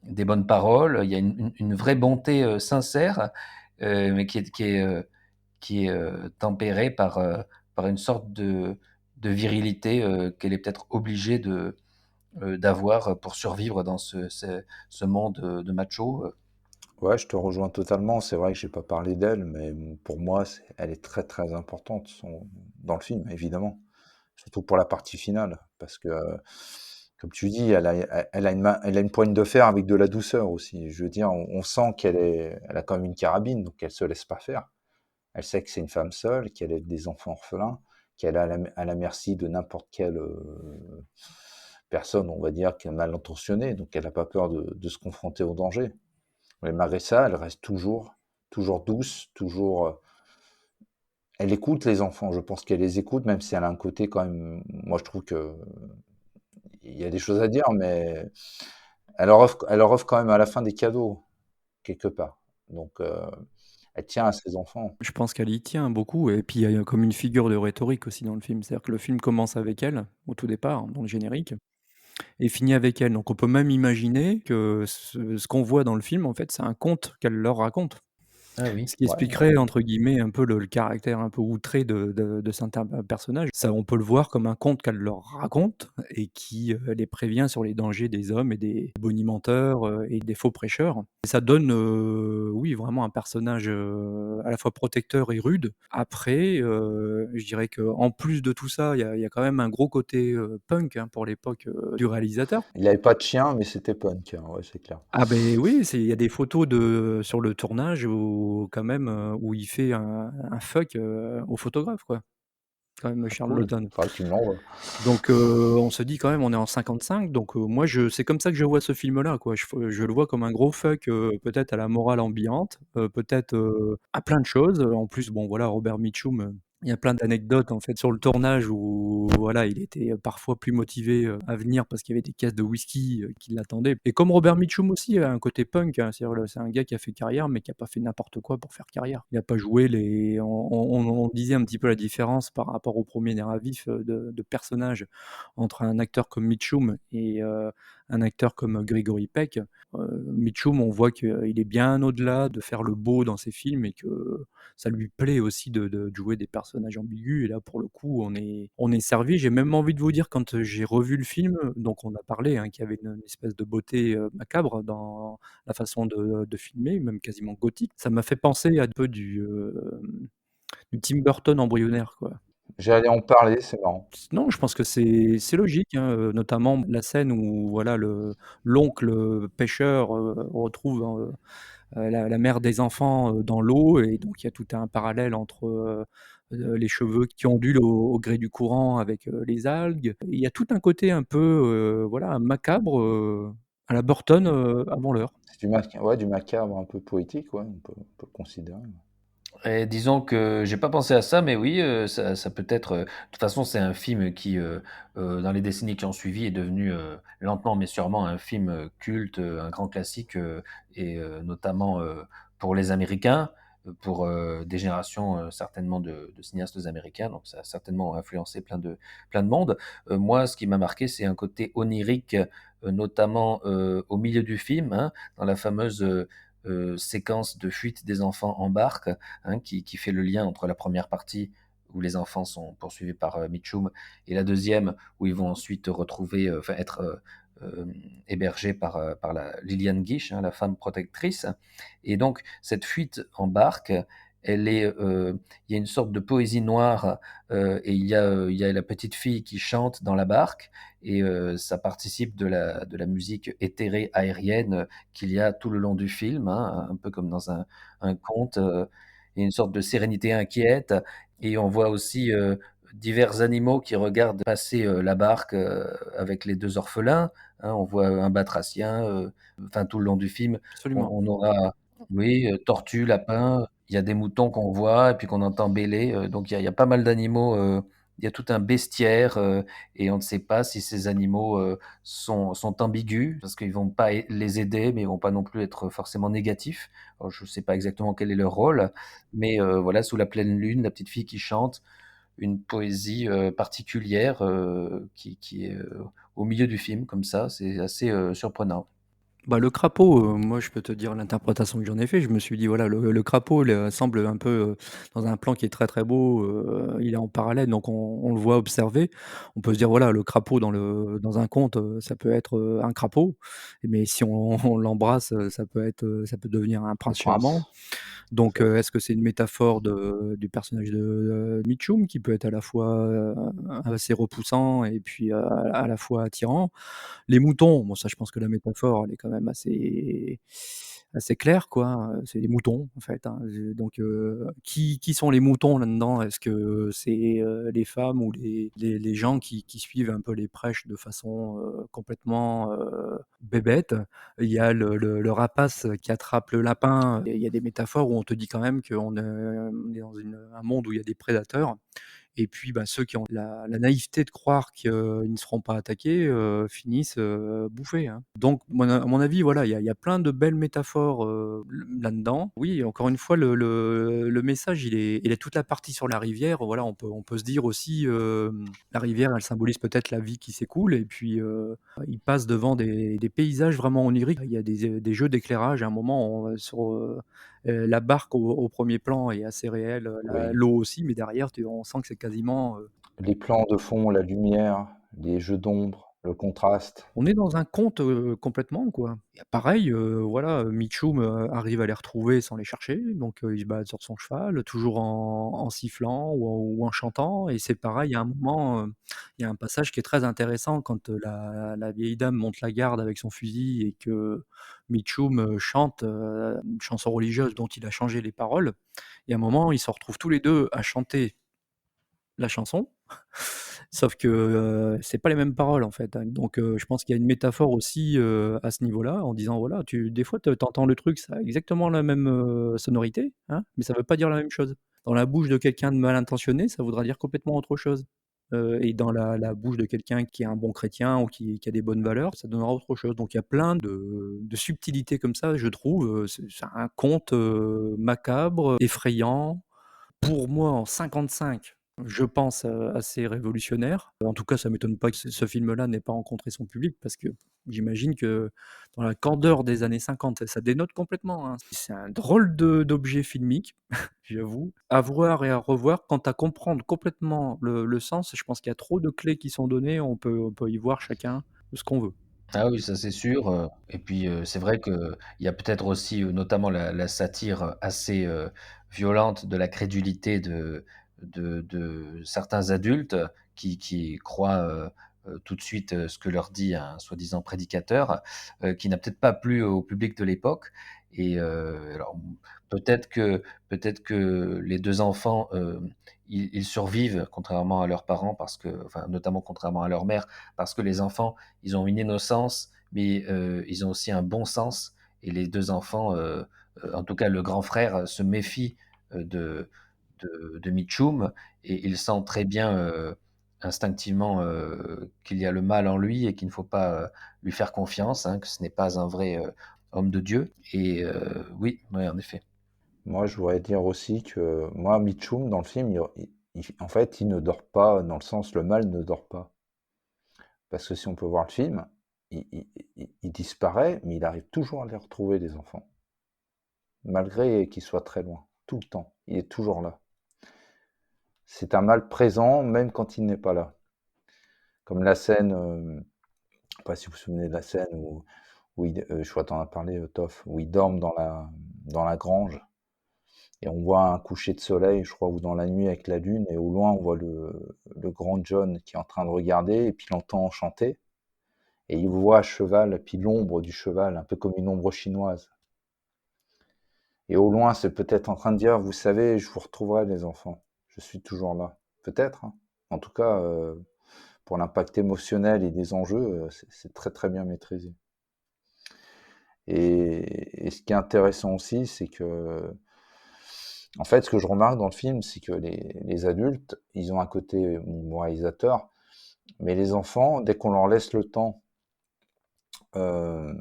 des bonnes paroles, il y a une vraie bonté sincère, mais qui est tempérée par une sorte de virilité qu'elle est peut-être obligée d'avoir pour survivre dans ce monde de macho. Ouais, je te rejoins totalement. C'est vrai que j'ai pas parlé d'elle, mais pour moi, elle est très très importante dans le film, évidemment. Surtout pour la partie finale, parce que Comme tu dis, elle a une poigne de fer avec de la douceur aussi. Je veux dire, on sent elle a quand même une carabine, donc elle se laisse pas faire. Elle sait que c'est une femme seule, qu'elle élève des enfants orphelins, qu'elle est à la merci de n'importe quelle personne, on va dire, qui est mal intentionnée, donc elle n'a pas peur de se confronter au danger. Mais malgré ça, elle reste toujours douce, toujours. Elle écoute les enfants, je pense qu'elle les écoute, même si elle a un côté quand même. Moi, je trouve que il y a des choses à dire, mais elle leur offre quand même à la fin des cadeaux, quelque part. Donc, elle tient à ses enfants. Je pense qu'elle y tient beaucoup et puis il y a comme une figure de rhétorique aussi dans le film. C'est-à-dire que le film commence avec elle, au tout départ, dans le générique et finit avec elle. Donc on peut même imaginer que ce qu'on voit dans le film, en fait, c'est un conte qu'elle leur raconte. Ah oui. Ce qui Ouais, ouais. expliquerait entre guillemets un peu le caractère un peu outré de certains personnages. Ça, on peut le voir comme un conte qu'elle leur raconte et qui, les prévient sur les dangers des hommes et des bonimenteurs, et des faux prêcheurs. Et ça donne, oui, vraiment un personnage, à la fois protecteur et rude. Après, je dirais qu'en plus de tout ça, il y a quand même un gros côté, punk, hein, pour l'époque, du réalisateur. Il avait pas de chien, mais c'était punk, hein, ouais, c'est clair. Ah beh, oui, il y a des photos sur le tournage où quand même, où il fait un fuck, au photographe, quoi, quand même Ah Charles cool, Laughton. faudrait que tu me l'envoies. Donc on se dit quand même on est en 55 donc moi c'est comme ça que je vois ce film-là, quoi. Je le vois comme un gros fuck, peut-être à la morale ambiante, peut-être, à plein de choses. En plus, bon voilà, Robert Mitchum, il y a plein d'anecdotes en fait sur le tournage où voilà, il était, parfois plus motivé, à venir parce qu'il y avait des caisses de whisky, qui l'attendaient et comme Robert Mitchum aussi a un côté punk, hein, c'est un gars qui a fait carrière mais qui a pas fait n'importe quoi pour faire carrière. Il a pas joué les on disait un petit peu la différence par rapport au premier nerf à vif, de personnages entre un acteur comme Mitchum et un acteur comme Gregory Peck. Mitchum, on voit qu'il est bien au-delà de faire le beau dans ses films et que ça lui plaît aussi de jouer des personnages ambigus et là, pour le coup, on est servi. J'ai même envie de vous dire quand, j'ai revu le film, donc on a parlé, hein, qu'il y avait une espèce de beauté, macabre dans la façon de filmer, même quasiment gothique. Ça m'a fait penser à un peu du Tim Burton embryonnaire, quoi. J'allais en parler, c'est marrant. Non, je pense que c'est logique, hein, notamment la scène où voilà l'oncle, pêcheur, retrouve, la mère des enfants, dans l'eau et donc il y a tout un parallèle entre, les cheveux qui ondulent au gré du courant avec, les algues. Il y a tout un côté un peu, voilà, macabre, à la Burton, avant l'heure. C'est du macabre un peu poétique, ouais, on peut le considérer. Et disons que j'ai pas pensé à ça, mais oui, ça peut être, de toute façon, c'est un film qui, dans les décennies qui ont suivi est devenu, lentement mais sûrement un film, culte, un grand classique, et notamment, pour les Américains, pour, des générations, certainement de cinéastes américains, donc ça a certainement influencé plein de monde. Moi, ce qui m'a marqué, c'est un côté onirique, notamment, au milieu du film, hein, dans la fameuse, séquence de fuite des enfants en barque, hein, qui fait le lien entre la première partie où les enfants sont poursuivis par Mitchum et la deuxième où ils vont ensuite retrouver, enfin être hébergés par Liliane Guiche, hein, la femme protectrice. Et donc cette fuite en barque, elle est, il y a une sorte de poésie noire, et il y a la petite fille qui chante dans la barque et ça participe de la musique éthérée aérienne qu'il y a tout le long du film, hein, un peu comme dans un conte. Il y a une sorte de sérénité inquiète et on voit aussi, divers animaux qui regardent passer, la barque, avec les 2 orphelins, hein. On voit un batracien, enfin tout le long du film, Absolument. on aura oui, tortues, lapins, il y a des moutons qu'on voit et puis qu'on entend bêler, donc il y a pas mal d'animaux, il y a tout un bestiaire, et on ne sait pas si ces animaux, sont ambigus parce qu'ils vont pas les aider, mais ils vont pas non plus être forcément négatifs. Alors je ne sais pas exactement quel est leur rôle, mais voilà, sous la pleine lune, la petite fille qui chante, une poésie, particulière, qui est, au milieu du film comme ça, c'est assez, surprenant. Bah, le crapaud, moi, je peux te dire l'interprétation que j'en ai fait. Je me suis dit, voilà, le crapaud, semble un peu, dans un plan qui est très, très beau, il est en parallèle, donc on le voit observer. On peut se dire, voilà, le crapaud dans un conte, ça peut être, un crapaud, mais si on on l'embrasse, ça peut devenir un Le prince charmant. prince, Donc, c'est vrai. est-ce que c'est une métaphore du personnage de, Mitchum qui peut être à la fois, assez repoussant et puis, à la fois attirant? Les moutons, bon ça je pense que la métaphore elle est quand même assez claire quoi, c'est des moutons en fait, hein, donc qui sont les moutons là-dedans? Est-ce que c'est, les femmes ou les gens qui suivent un peu les prêches de façon, complètement, bébête? Il y a le rapace qui attrape le lapin, et il y a des métaphores où on te dit quand même on est dans un monde où il y a des prédateurs. Et puis, bah, ceux qui ont la naïveté de croire qu'ils ne seront pas attaqués, finissent, bouffés, hein. Donc à mon avis, voilà, il y a plein de belles métaphores, là-dedans. Oui, encore une fois, le message, il est toute la partie sur la rivière, voilà, on peut se dire aussi, la rivière, elle symbolise peut-être la vie qui s'écoule et puis, il passe devant des paysages vraiment oniriques. Il y a des jeux d'éclairage à un moment, la barque au 1er plan est assez réelle, la Oui. l'eau aussi, mais derrière on sent que c'est quasiment, Les plans de fond, la lumière, les jeux d'ombre, le contraste. on est dans un conte, complètement, quoi. Et pareil, voilà, Mitchum, arrive à les retrouver sans les chercher, donc il se balade sur son cheval, toujours en sifflant ou en chantant et c'est pareil, il y a un moment, il y a un passage qui est très intéressant quand, la vieille dame monte la garde avec son fusil et que Mitchum, chante, une chanson religieuse dont il a changé les paroles et à un moment, ils se retrouvent tous les 2 à chanter la chanson. Sauf que, c'est pas les mêmes paroles, en fait, hein, donc je pense qu'il y a une métaphore aussi, à ce niveau-là, en disant voilà, tu des fois tu entends le truc, ça a exactement la même, sonorité, hein, mais ça veut pas dire la même chose. Dans la bouche de quelqu'un de mal intentionné, ça voudra dire complètement autre chose, et dans la bouche de quelqu'un qui est un bon chrétien ou qui a des bonnes valeurs, ça donnera autre chose. Donc il y a plein de subtilités comme ça, je trouve, c'est un conte, macabre, effrayant, pour moi, en 55, je pense, assez révolutionnaire. En tout cas, ça m'étonne pas que ce film-là n'ait pas rencontré son public parce que j'imagine que dans la candeur des années 50, ça dénote complètement, hein. C'est un drôle d'objet filmique, j'avoue. À voir et à revoir. Quant à comprendre complètement le sens, je pense qu'il y a trop de clés qui sont données, on peut y voir chacun ce qu'on veut. Ah oui, ça c'est sûr, et puis, c'est vrai qu'il y a peut-être aussi, notamment la satire, assez, violente de la crédulité de certains adultes qui croient, tout de suite, ce que leur dit un soi-disant prédicateur, qui n'a peut-être pas plu au public de l'époque et alors peut-être que les 2 enfants, ils survivent contrairement à leurs parents parce que enfin, notamment contrairement à leur mère, parce que les enfants ils ont une innocence, mais ils ont aussi un bon sens et les 2 enfants, en tout cas le grand frère, se méfie, de Mitchum et il sent très bien, instinctivement, qu'il y a le mal en lui et qu'il ne faut pas, lui faire confiance, hein, que ce n'est pas un vrai, homme de Dieu et oui, ouais, en effet. Moi, je voudrais dire aussi que moi, Mitchum, dans le film, en fait, il ne dort pas, dans le sens, le mal ne dort pas. Parce que si on peut voir le film, il disparaît, mais il arrive toujours à les retrouver, les enfants. Malgré qu'il soit très loin, tout le temps. Il est toujours là. C'est un mal présent, même quand il n'est pas là. Comme la scène, je ne sais pas si vous vous souvenez de la scène je crois que t'en as parlé, Toff, où ils dorment dans la grange. Et on voit un coucher de soleil, je crois, ou dans la nuit avec la lune, et au loin, on voit le grand John qui est en train de regarder, et puis il entend chanter, et il voit à cheval, et puis l'ombre du cheval, un peu comme une ombre chinoise. Et au loin, c'est peut-être en train de dire, vous savez, je vous retrouverai, les enfants, je suis toujours là. Peut-être, hein. En tout cas, pour l'impact émotionnel et des enjeux, c'est très très bien maîtrisé. Et ce qui est intéressant aussi, c'est que en fait, ce que je remarque dans le film, c'est que les adultes, ils ont un côté moralisateur, mais les enfants, dès qu'on leur laisse le temps euh,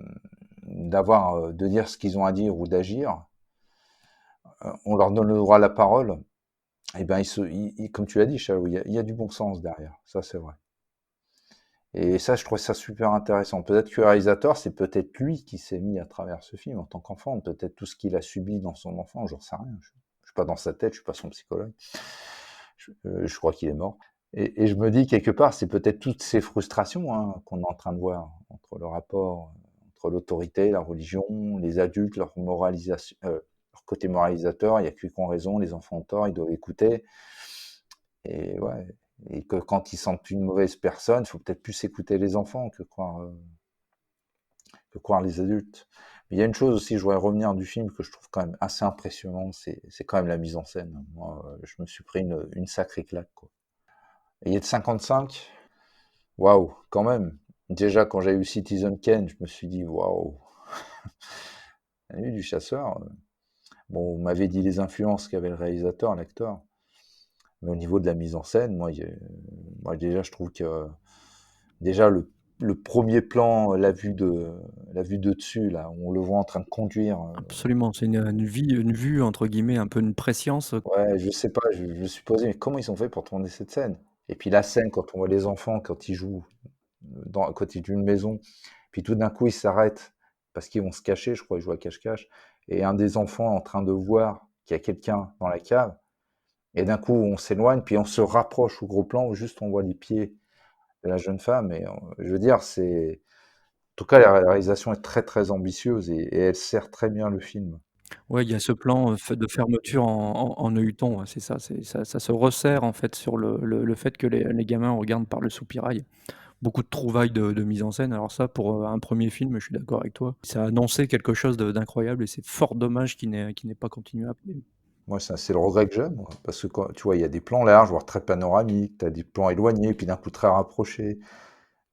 de dire ce qu'ils ont à dire ou d'agir, on leur donne le droit à la parole, et ben comme tu l'as dit, Chalou, il y a du bon sens derrière, ça c'est vrai. Et ça, je trouvais ça super intéressant. Peut-être que le réalisateur, c'est peut-être lui qui s'est mis à travers ce film en tant qu'enfant, peut-être tout ce qu'il a subi dans son enfant, j'en sais rien. Je suis pas dans sa tête, je suis pas son psychologue. Je crois qu'il est mort. Et je me dis quelque part, c'est peut-être toutes ces frustrations hein, qu'on est en train de voir entre le rapport entre l'autorité, la religion, les adultes, leur moralisation, leur côté moralisateur. Il n'y a que qui ont raison, les enfants ont tort, ils doivent écouter. Et ouais, et que quand ils sentent une mauvaise personne, il faut peut-être plus écouter les enfants que croire les adultes. Mais il y a une chose aussi, je voudrais revenir du film que je trouve quand même assez impressionnant, c'est quand même la mise en scène. Moi, je me suis pris une sacrée claque, quoi. Et il est de 55, waouh, quand même. Déjà, quand j'ai eu Citizen Kane, je me suis dit, waouh, la nuit du chasseur. Bon, vous m'avez dit les influences qu'avait le réalisateur, l'acteur. Mais au niveau de la mise en scène, moi déjà, je trouve que déjà le premier plan, la vue de dessus, là, où on le voit en train de conduire. Absolument, c'est une vue entre guillemets, un peu une prescience. Ouais, je sais pas, je me suis posé, mais comment ils ont fait pour tourner cette scène? Et puis la scène, quand on voit les enfants, quand ils jouent à côté d'une maison, puis tout d'un coup ils s'arrêtent parce qu'ils vont se cacher, je crois, ils jouent à cache-cache, et un des enfants est en train de voir qu'il y a quelqu'un dans la cave, et d'un coup on s'éloigne, puis on se rapproche au gros plan où juste on voit les pieds de la jeune femme, et je veux dire, en tout cas, la réalisation est très très ambitieuse et elle sert très bien le film. Ouais, il y a ce plan, de fermeture en œilleton, ouais, c'est ça, ça se resserre en fait sur le fait que les gamins regardent par le soupirail. Beaucoup de trouvailles de mise en scène. Alors ça, pour, un 1er film, je suis d'accord avec toi. Ça annonçait quelque chose d'incroyable et c'est fort dommage qu'il n'ait pas continué après. Moi, ça, c'est le regret que j'ai, moi, parce que quand, tu vois, il y a des plans larges, voire très panoramiques, tu as des plans éloignés, puis d'un coup très rapprochés,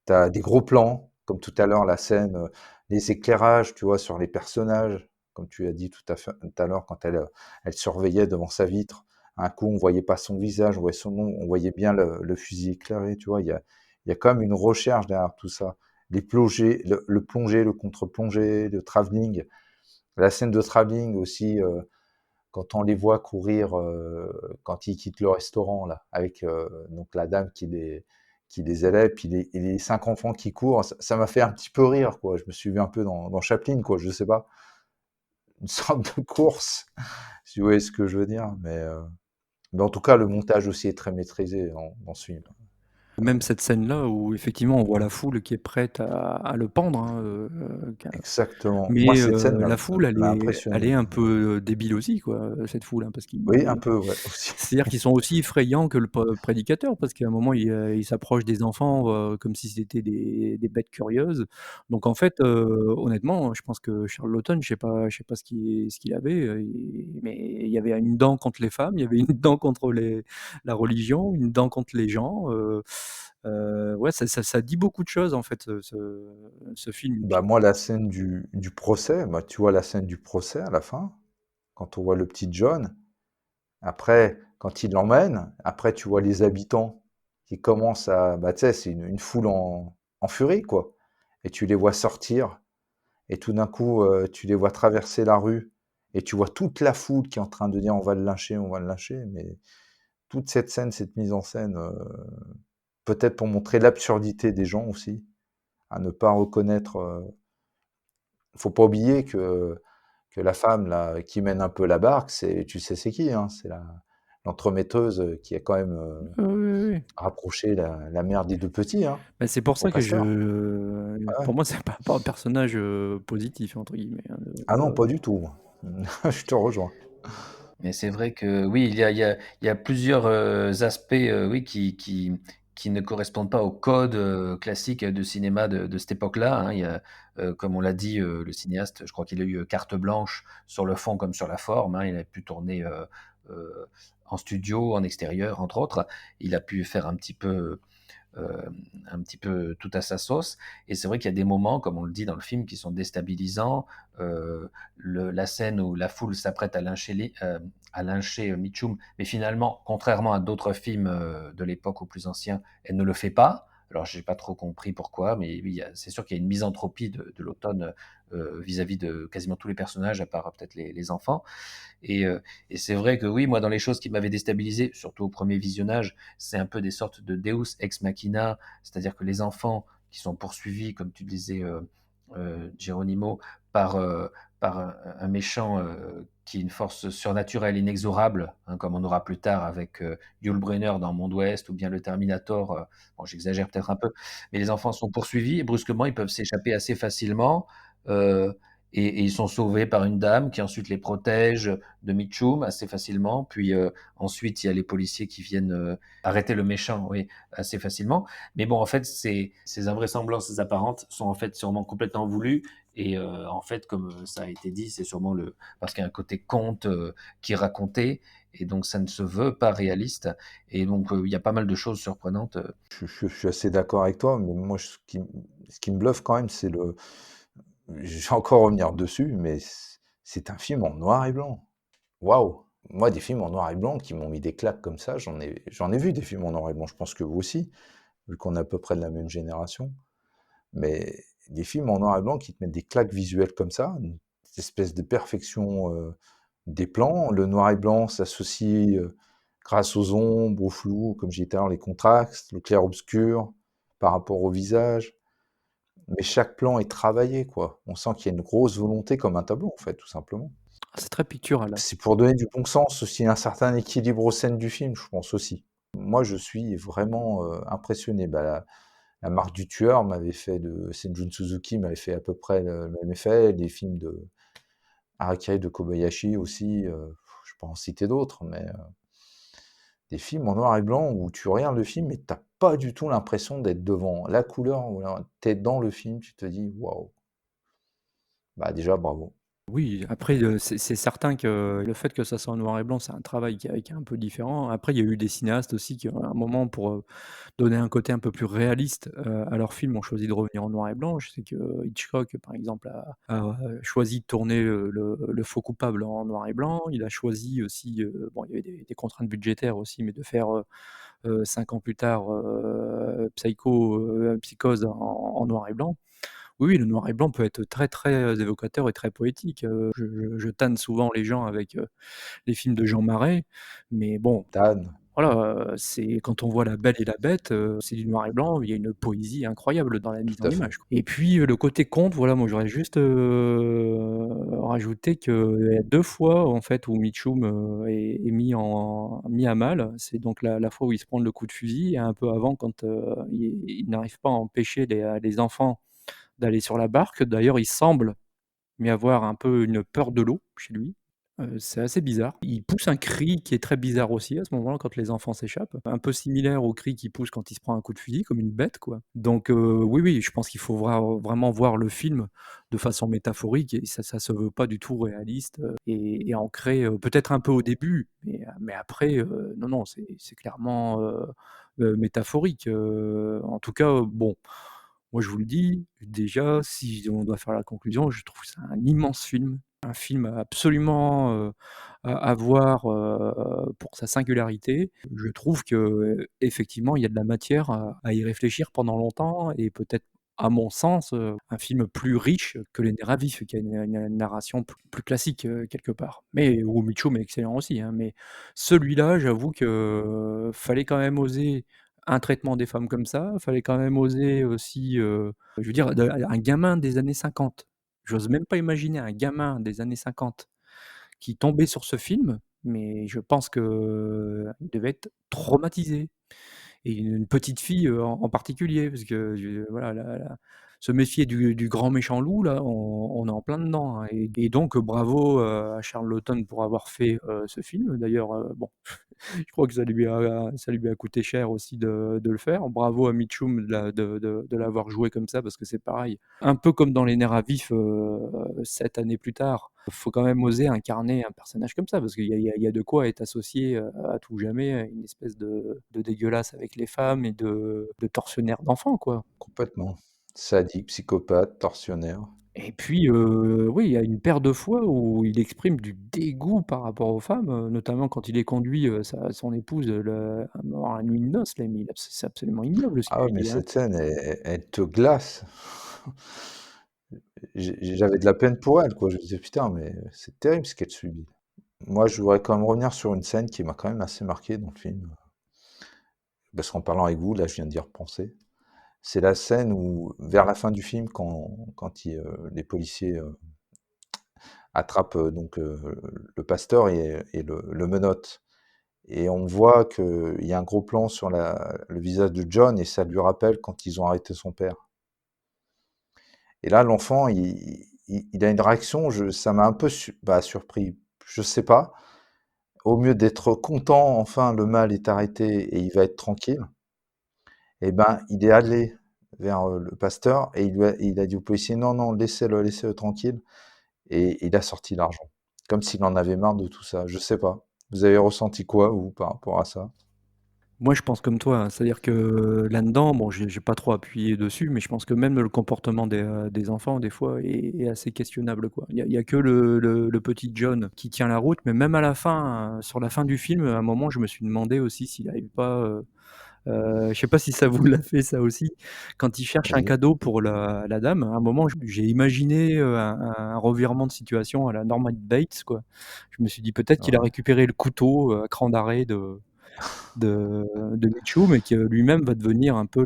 tu as des gros plans, comme tout à l'heure, la scène, les éclairages, tu vois, sur les personnages, comme tu as dit tout à l'heure, quand elle surveillait devant sa vitre. Un coup, on voyait pas son visage, on voyait son nom, on voyait bien le fusil éclairé, tu vois, il y a quand même une recherche derrière tout ça. Les plongées, le plongé, le contre-plongé, le travelling, la scène de travelling aussi, quand on les voit courir, quand ils quittent le restaurant là, avec donc la dame qui les élève, puis et les 5 enfants qui courent, ça m'a fait un petit peu rire, quoi. Je me suis vu un peu dans Chaplin, quoi, je sais pas. Une sorte de course, si vous voyez ce que je veux dire. Mais en tout cas, le montage aussi est très maîtrisé dans ce film. Même cette scène-là où effectivement on voit la foule qui est prête à le pendre, hein, Exactement. Moi, mais cette scène la foule m'a elle est impressionné. un peu débile aussi quoi, cette foule, hein, parce Oui, un qu'ils peu, ouais, aussi. c'est-à-dire qu'ils sont aussi effrayants que le prédicateur parce qu'à un moment il s'approche des enfants, comme si c'était des bêtes curieuses. Donc en fait, honnêtement, je pense que Charles Laughton, je sais pas ce qu'il avait, mais il y avait une dent contre les femmes, il y avait une dent contre la religion, une dent contre les gens, ouais, ça dit beaucoup de choses en fait, ce film. Bah, moi, la scène du procès, bah, tu vois la scène du procès à la fin, quand on voit le petit John. Après, quand il l'emmène, après tu vois les habitants qui commencent à, bah, tu sais, c'est une foule en furie, quoi. Et tu les vois sortir, et tout d'un coup, tu les vois traverser la rue, et tu vois toute la foule qui est en train de dire on va le lyncher, on va le lyncher. Mais toute cette scène, cette mise en scène, peut-être pour montrer l'absurdité des gens aussi, à ne pas reconnaître. Faut pas oublier que la femme là, qui mène un peu la barque, tu sais c'est qui, hein, c'est l'entremetteuse qui a quand même Oui, oui, oui. rapproché la mère des deux petits, hein, Bah, c'est pour au ça que pasteur. Ah ouais. pour moi, c'est pas un personnage, «positif» entre guillemets, hein, Ah non, pas du tout, moi. Je te rejoins. Mais c'est vrai que oui, il y a plusieurs, aspects, oui, qui ne correspondent pas au code, classique de cinéma de cette époque-là, hein. Il y a, comme on l'a dit, le cinéaste, je crois qu'il a eu, carte blanche sur le fond comme sur la forme, hein. Il a pu tourner, en studio, en extérieur, entre autres. Il a pu faire un petit peu tout à sa sauce. Et c'est vrai qu'il y a des moments, comme on le dit dans le film, qui sont déstabilisants. La scène où la foule s'apprête à lyncher Mitchum, mais finalement, contrairement à d'autres films de l'époque ou plus anciens, elle ne le fait pas. Alors j'ai pas trop compris pourquoi, mais oui, c'est sûr qu'il y a une misanthropie de l'automne, vis-à-vis de quasiment tous les personnages, à part peut-être les enfants. Et c'est vrai que oui, moi, dans les choses qui m'avaient déstabilisé, surtout au premier visionnage, c'est un peu des sortes de Deus ex machina, c'est-à-dire que les enfants qui sont poursuivis, comme tu disais, Geronimo, par, par un méchant qui est une force surnaturelle inexorable, hein, comme on aura plus tard avec Yul Brynner dans Monde Ouest ou bien le Terminator. Bon, j'exagère peut-être un peu, mais les enfants sont poursuivis et brusquement ils peuvent s'échapper assez facilement. euh, et ils sont sauvés par une dame qui ensuite les protège de Mitchum assez facilement. Puis ensuite, il y a les policiers qui viennent arrêter le méchant, oui, assez facilement. Mais bon, en fait, ces invraisemblances apparentes sont en fait sûrement complètement voulues. Et en fait, comme ça a été dit, c'est sûrement parce qu'il y a un côté conte qui est raconté. Et donc, ça ne se veut pas réaliste. Et donc, il y a pas mal de choses surprenantes. Je suis assez d'accord avec toi, mais moi, ce qui me bluffe quand même, c'est le. Je vais encore revenir dessus, mais c'est un film en noir et blanc. Waouh! Moi, des films en noir et blanc qui m'ont mis des claques comme ça, j'en ai vu des films en noir et blanc. Je pense que vous aussi, vu qu'on est à peu près de la même génération. Mais des films en noir et blanc qui te mettent des claques visuelles comme ça, une espèce de perfection des plans. Le noir et blanc s'associe grâce aux ombres, au flou, comme j'ai dit tout à l'heure, les contrastes, le clair-obscur par rapport au visage. Mais chaque plan est travaillé, quoi. On sent qu'il y a une grosse volonté comme un tableau, en fait, tout simplement. C'est très pictural. C'est pour donner du bon sens aussi, un certain équilibre aux scènes du film, je pense aussi. Moi, je suis vraiment impressionné. Bah, la marque du tueur m'avait fait Senjun Suzuki m'avait fait à peu près le même effet. Les films de Harakiri de Kobayashi aussi, je peux en citer d'autres, mais des films en noir et blanc où tu regardes le film et t'as pas du tout l'impression d'être devant la couleur, ou alors t'es dans le film, tu te dis waouh. Bah déjà bravo. Oui, après, c'est certain que le fait que ça soit en noir et blanc, c'est un travail qui est un peu différent. Après, il y a eu des cinéastes aussi qui, à un moment, pour, donner un côté un peu plus réaliste, à leurs films, ont choisi de revenir en noir et blanc. Je sais que Hitchcock, par exemple, a choisi de tourner, le Faux coupable en noir et blanc. Il a choisi aussi, bon, il y avait des contraintes budgétaires aussi, mais de faire, 5 ans plus tard, Psychose en noir et blanc. Oui, oui, le noir et blanc peut être très, très, évocateur et très poétique. Je tanne souvent les gens avec, les films de Jean Marais, mais bon, Dan, voilà, c'est quand on voit La Belle et la Bête, c'est du noir et blanc, il y a une poésie incroyable dans la mise tout en à fait. image, quoi. Et puis, le côté conte, voilà, moi j'aurais juste, rajouté qu'il y a 2 fois en fait où Mitchum, est mis à mal. C'est donc la fois où il se prend le coup de fusil et un peu avant quand, il n'arrive pas à empêcher les enfants d'aller sur la barque. D'ailleurs, il semble mais avoir un peu une peur de l'eau chez lui. C'est assez bizarre. Il pousse un cri qui est très bizarre aussi à ce moment-là quand les enfants s'échappent, un peu similaire au cri qu'il pousse quand il se prend un coup de fusil comme une bête, quoi. Donc oui, oui, je pense qu'il faut vraiment voir le film de façon métaphorique et ça se veut pas du tout réaliste, et ancré, peut-être un peu au début, mais après, non, non, c'est clairement, métaphorique, en tout cas, bon, moi, je vous le dis, déjà, si on doit faire la conclusion, je trouve que c'est un immense film, un film absolument, à voir, pour sa singularité. Je trouve qu'effectivement, il y a de la matière à y réfléchir pendant longtemps et peut-être, à mon sens, un film plus riche que Les Nerfs à vif, qui a une narration plus classique, quelque part. Mais où Mitchum est excellent aussi, hein, mais celui-là, j'avoue que, fallait quand même oser un traitement des femmes comme ça. Il fallait quand même oser aussi, je veux dire, un gamin des années 50. J'ose même pas imaginer un gamin des années 50 qui tombait sur ce film, mais je pense qu'il devait être traumatisé. Et une petite fille en particulier, parce que voilà, se méfier du grand méchant loup, là, on est en plein dedans, hein. Et donc, bravo à Charles Laughton pour avoir fait ce film. D'ailleurs, bon, je crois que ça lui a coûté cher aussi de le faire. Bravo à Mitchum de l'avoir joué comme ça, parce que c'est pareil. Un peu comme dans Les Nerfs à vif, 7 années plus tard, il faut quand même oser incarner un personnage comme ça, parce qu'il y a de quoi être associé à tout jamais à une espèce de dégueulasse avec les femmes et de tortionnaire d'enfants, quoi. Complètement. Sadique, psychopathe, tortionnaire. Et puis, oui, il y a une paire de fois où il exprime du dégoût par rapport aux femmes, notamment quand il est conduit, son épouse, à la nuit de noces là, mais c'est absolument ignoble ce qu'il Ah ouais, lui mais dit, hein. cette scène, elle te glace. J'avais de la peine pour elle, quoi. Je me disais: «Putain, mais c'est terrible ce qu'elle subit». Moi, je voudrais quand même revenir sur une scène qui m'a quand même assez marqué dans le film, parce qu'en parlant avec vous, là, je viens d'y repenser. C'est la scène où, vers la fin du film, quand les policiers, attrapent, donc le pasteur et le menottent et on voit qu'il y a un gros plan sur le visage de John et ça lui rappelle quand ils ont arrêté son père. Et là, l'enfant, il a une réaction, ça m'a un peu surpris, je sais pas. Au mieux d'être content, enfin, le mal est arrêté et il va être tranquille, et ben, il est allé vers le pasteur et il a dit au policier: «Non, non, laissez-le tranquille», et il a sorti l'argent. Comme s'il en avait marre de tout ça, je sais pas. Vous avez ressenti quoi, vous, par rapport à ça? Moi, je pense comme toi, hein, c'est-à-dire que là-dedans, bon, j'ai pas trop appuyé dessus, mais je pense que même le comportement des enfants, des fois, est assez questionnable, quoi. Il y a que le petit John qui tient la route, mais même à la fin, sur la fin du film, à un moment, je me suis demandé aussi s'il n'arrive pas, je sais pas si ça vous l'a fait ça aussi, quand il cherche un Vas-y. cadeau pour la dame, à un moment, j'ai imaginé, un revirement de situation à la Norman Bates, quoi. Je me suis dit: «Peut-être qu'il a Ouais. récupéré le couteau, à cran d'arrêt de Mitchum et que lui-même va devenir un peu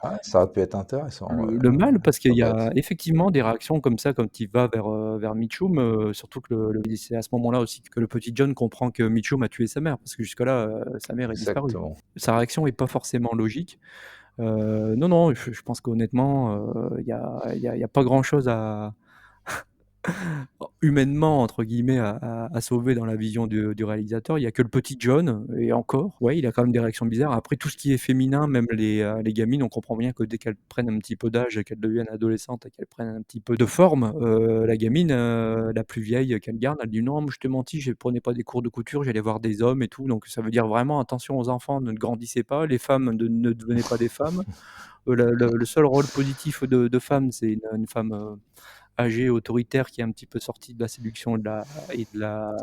Ouais, ça aurait pu être intéressant, ouais, le mal». Parce qu'il pas y a bête. effectivement des réactions comme ça quand il va vers Mitchum, surtout que c'est à ce moment-là aussi que le petit John comprend que Mitchum a tué sa mère, parce que jusque-là, sa mère est disparue. Exactement. Sa réaction est pas forcément logique. Non, non, je pense qu'honnêtement, il y a pas grand-chose à «humainement» entre guillemets à sauver dans la vision du réalisateur. Il y a que le petit John, et encore, ouais, il a quand même des réactions bizarres. Après tout ce qui est féminin, même les gamines, on comprend bien que dès qu'elles prennent un petit peu d'âge et qu'elles deviennent adolescentes et qu'elles prennent un petit peu de forme, la gamine, la plus vieille qu'elle garde, elle dit: «Non, mais je te mentis, je prenais pas des cours de couture, j'allais voir des hommes et tout». Donc ça veut dire vraiment attention aux enfants, ne grandissez pas, les femmes ne devenez pas des femmes. Le seul rôle positif de femme, c'est une femme, âgée, autoritaire, qui est un petit peu sortie de la séduction de la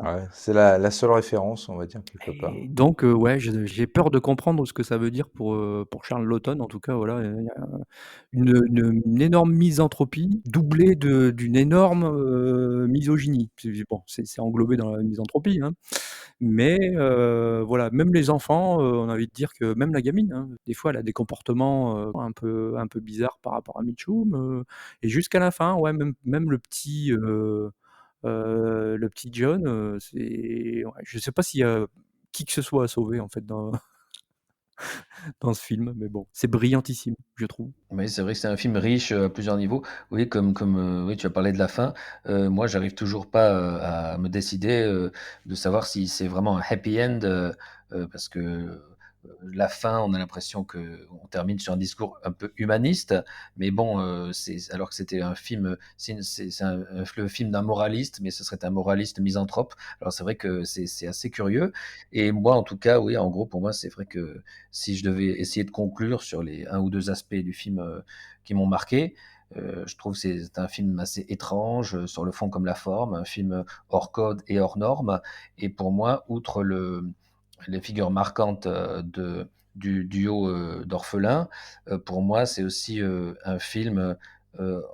Ouais, c'est la seule référence, on va dire, quelque et part. donc ouais, j'ai peur de comprendre ce que ça veut dire pour Charles Laughton. En tout cas, voilà, il y a une énorme misanthropie doublée d'une énorme, misogynie. Bon, c'est englobé dans la misanthropie, hein, mais voilà, même les enfants, on a envie de dire que même la gamine, hein, des fois, elle a des comportements, un peu bizarres par rapport à Mitchum, et jusqu'à la fin, ouais, même le petit John, c'est ouais, je sais pas s'il y a qui que ce soit à sauver, en fait, dans ce film, mais bon, c'est brillantissime, je trouve. Oui, c'est vrai que c'est un film riche, à plusieurs niveaux. Oui, oui, tu as parlé de la fin. Moi, j'arrive toujours pas, à me décider, de savoir si c'est vraiment un happy end, parce que, la fin, on a l'impression qu'on termine sur un discours un peu humaniste, mais bon, c'est alors que c'était un film, c'est le film d'un moraliste, mais ce serait un moraliste misanthrope. Alors c'est vrai que c'est assez curieux et moi, en tout cas, oui, en gros, pour moi, c'est vrai que si je devais essayer de conclure sur les un ou 2 aspects du film, qui m'ont marqué, je trouve que c'est un film assez étrange, sur le fond comme la forme, un film, hors code et hors norme et pour moi, outre les figures marquantes, du duo, d'orphelins, pour moi, c'est aussi, un film,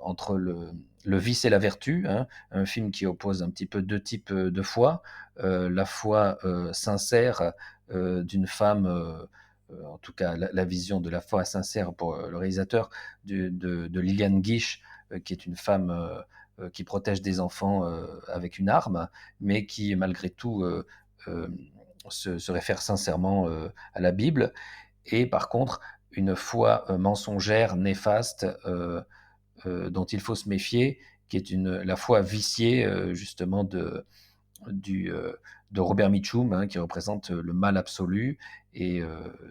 entre le vice et la vertu, hein. Un film qui oppose un petit peu 2 types, de foi, la foi, sincère, d'une femme, en tout cas la vision de la foi sincère pour, le réalisateur de Liliane Guiche, qui est une femme, qui protège des enfants, avec une arme, mais qui malgré tout, hem, se réfère sincèrement, à la Bible et par contre une foi, mensongère, néfaste, dont il faut se méfier, qui est la foi viciée, justement du, de Robert Mitchum, hein, qui représente, le mal absolu et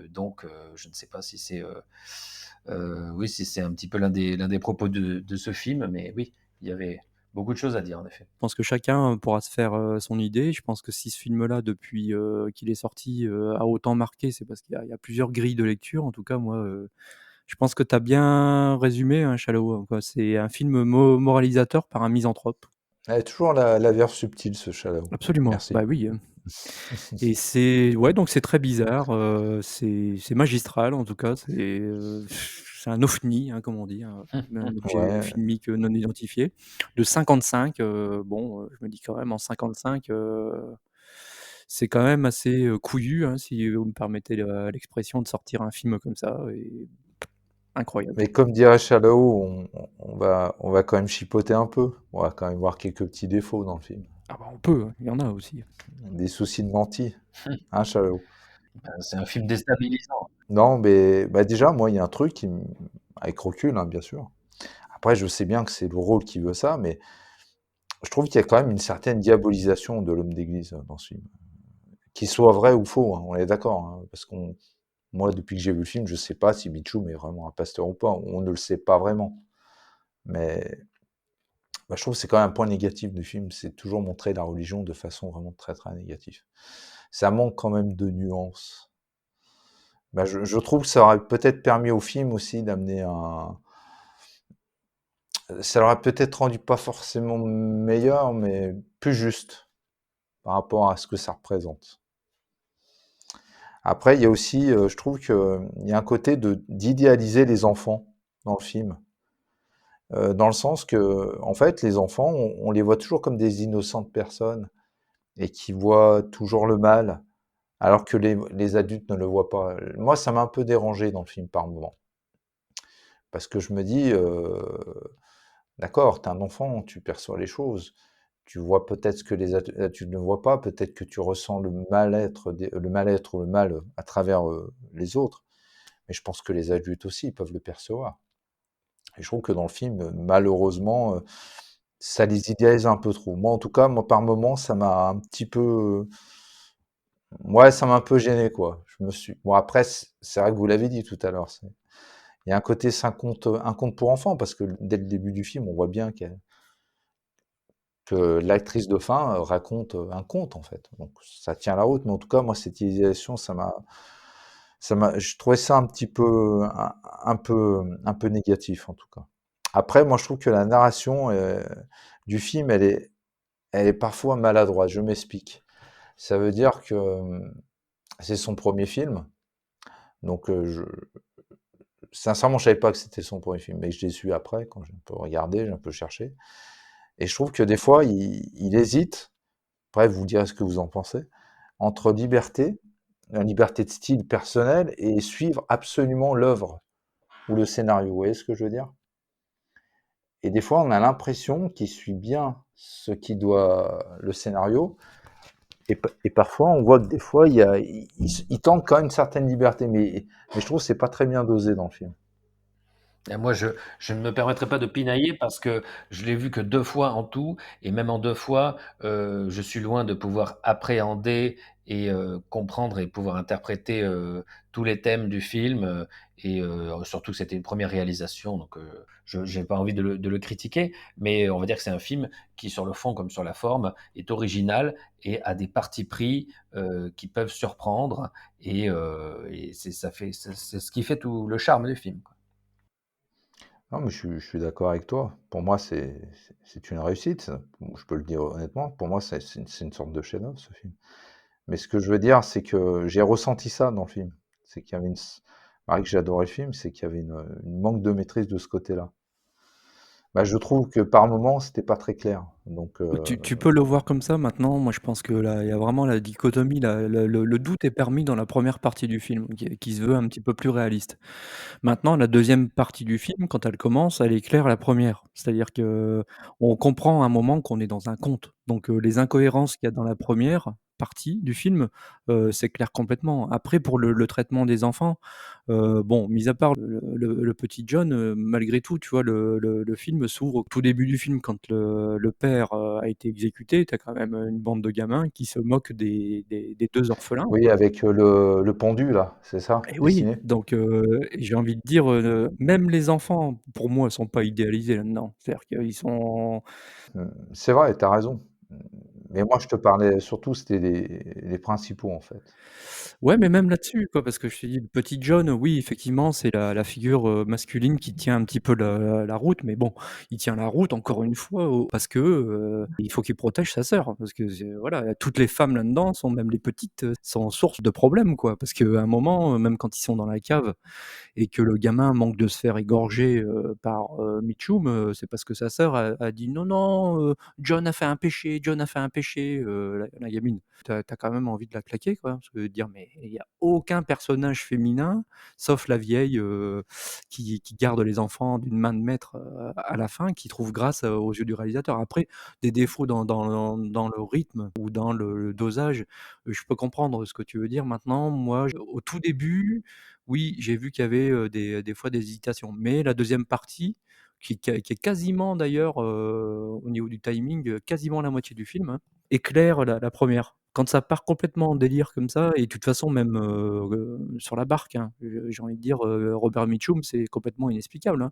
donc je ne sais pas si c'est, oui, si c'est un petit peu l'un des propos de ce film, mais oui, il y avait beaucoup de choses à dire en effet. Je pense que chacun pourra se faire, son idée. Je pense que si ce film-là, depuis, qu'il est sorti, a autant marqué, c'est parce qu'il y a plusieurs grilles de lecture. En tout cas, moi, Je pense que tu as bien résumé, hein, Shallow, quoi. C'est un film moralisateur par un misanthrope. Elle a toujours la verve subtile, ce Shallow. Absolument, Merci. bah oui, et c'est ouais, donc c'est très bizarre, c'est magistral en tout cas, c'est un ovni, hein, comme on dit, un objet Ouais, filmique non identifié. De 55, bon, je me dis quand même en 55, c'est quand même assez, couillu, hein, si vous me permettez l'expression, de sortir un film comme ça, et incroyable. mais comme dirait Shallow, on va quand même chipoter un peu. On va quand même voir quelques petits défauts dans le film. Ah bah, on peut, hein, il y en a aussi. Des soucis de menti, hein, Shallow? C'est un film déstabilisant. Non, mais bah, déjà, moi, il y a un truc avec recul, hein, bien sûr. Après, je sais bien que c'est le rôle qui veut ça, mais je trouve qu'il y a quand même une certaine diabolisation de l'homme d'église dans ce film. Qu'il soit vrai ou faux, hein, on est d'accord, hein, parce moi, depuis que j'ai vu le film, je sais pas si Mitchum est vraiment un pasteur ou pas. On ne le sait pas vraiment. Mais bah, je trouve que c'est quand même un point négatif du film, c'est toujours montrer la religion de façon vraiment très très négative. Ça manque quand même de nuances. Bah, je trouve que ça aurait peut-être permis au film aussi d'amener un. Ça l'aurait peut-être rendu pas forcément meilleur, mais plus juste par rapport à ce que ça représente. Après, il y a aussi, je trouve qu'il y a un côté d'idéaliser les enfants dans le film. Dans le sens que, en fait, les enfants, on les voit toujours comme des innocentes personnes et qui voient toujours le mal, alors que les adultes ne le voient pas. Moi, ça m'a un peu dérangé dans le film par moment. Parce que je me dis, d'accord, tu es un enfant, tu perçois les choses. Tu vois peut-être ce que les adultes ne voient pas, peut-être que tu ressens le mal-être ou le mal à travers les autres. Mais je pense que les adultes aussi, ils peuvent le percevoir. Et je trouve que dans le film, malheureusement, ça les idéalise un peu trop. Moi, en tout cas, moi, par moment, ça m'a un petit peu. Ouais, ça m'a un peu gêné, quoi. Bon, après, c'est vrai que vous l'avez dit tout à l'heure. Il y a un côté, c'est un conte pour enfants, parce que dès le début du film, on voit bien que l'actrice de fin raconte un conte, en fait. Donc, ça tient la route. Mais en tout cas, moi, cette idéalisation, je trouvais ça un peu négatif, en tout cas. Après, moi, je trouve que la narration du film, elle est parfois maladroite. Je m'explique. Ça veut dire que c'est son premier film. Donc, sincèrement, je savais pas que c'était son premier film, mais je l'ai su après, quand j'ai un peu regardé, j'ai un peu cherché. Et je trouve que des fois, il hésite, bref, vous direz ce que vous en pensez, entre liberté, la liberté de style personnelle, et suivre absolument l'œuvre ou le scénario. Vous voyez ce que je veux dire? Et des fois, on a l'impression qu'il suit bien le scénario, et parfois, on voit que des fois, il tente quand même une certaine liberté, mais je trouve que c'est pas très bien dosé dans le film. Et moi, je ne me permettrai pas de pinailler parce que je l'ai vu que 2 fois en tout et même en 2 fois, je suis loin de pouvoir appréhender et comprendre et pouvoir interpréter, tous les thèmes du film, et surtout que c'était une première réalisation donc je j'ai pas envie de le critiquer, mais on va dire que c'est un film qui, sur le fond comme sur la forme, est original et a des partis pris, qui peuvent surprendre et c'est ce qui fait tout le charme du film, quoi. Non, mais je suis d'accord avec toi. Pour moi, c'est une réussite, ça. Je peux le dire honnêtement. Pour moi, c'est une sorte de chef-d'œuvre, ce film. Mais ce que je veux dire, c'est que j'ai ressenti ça dans le film. C'est qu'il y avait pareil que j'ai adoré le film, c'est qu'il y avait une manque de maîtrise de ce côté-là. Bah, je trouve que par moments, c'était pas très clair. Donc, Tu peux le voir comme ça maintenant. Moi, je pense que là, il y a vraiment la dichotomie, là, le doute est permis dans la première partie du film, qui se veut un petit peu plus réaliste. Maintenant, la deuxième partie du film, quand elle commence, elle est claire à la première. C'est-à-dire que on comprend à un moment qu'on est dans un conte. Donc, les incohérences qu'il y a dans la première partie du film, c'est clair complètement. Après, pour le traitement des enfants, bon, mis à part le petit John, malgré tout, tu vois, le film s'ouvre au tout début du film quand le père, a été exécuté. Tu as quand même, une bande de gamins qui se moquent des 2 orphelins, oui, quoi. avec le pendu, là, c'est ça, Et oui, dessiné? donc j'ai envie de dire, même les enfants, pour moi, sont pas idéalisés là-dedans. C'est-à-dire qu'ils sont C'est vrai, tu as raison. Mais moi, je te parlais surtout, c'était les principaux, en fait. Ouais, mais même là-dessus, quoi, parce que je te dis, le petit John, oui, effectivement, c'est la figure masculine qui tient un petit peu la route, mais bon, il tient la route encore une fois parce que il faut qu'il protège sa sœur, parce que voilà, toutes les femmes là-dedans sont même les petites, sont source de problèmes, quoi, parce qu'à un moment, même quand ils sont dans la cave, et que le gamin manque de se faire égorger par Mitchum, c'est parce que sa sœur a dit non, non, John a fait un péché, John a fait un péché, la gamine. T'as quand même envie de la claquer, quoi, parce que de dire, mais il n'y a aucun personnage féminin, sauf la vieille qui garde les enfants d'une main de maître à la fin, qui trouve grâce aux yeux du réalisateur. Après, des défauts dans le rythme ou dans le dosage, je peux comprendre ce que tu veux dire. Maintenant, moi, au tout début, oui, j'ai vu qu'il y avait des fois des hésitations. Mais la deuxième partie, qui est quasiment d'ailleurs, au niveau du timing, quasiment la moitié du film, hein, éclaire la première. Quand ça part complètement en délire comme ça, et de toute façon, même sur la barque, hein, j'ai envie de dire, Robert Mitchum, c'est complètement inexplicable, hein.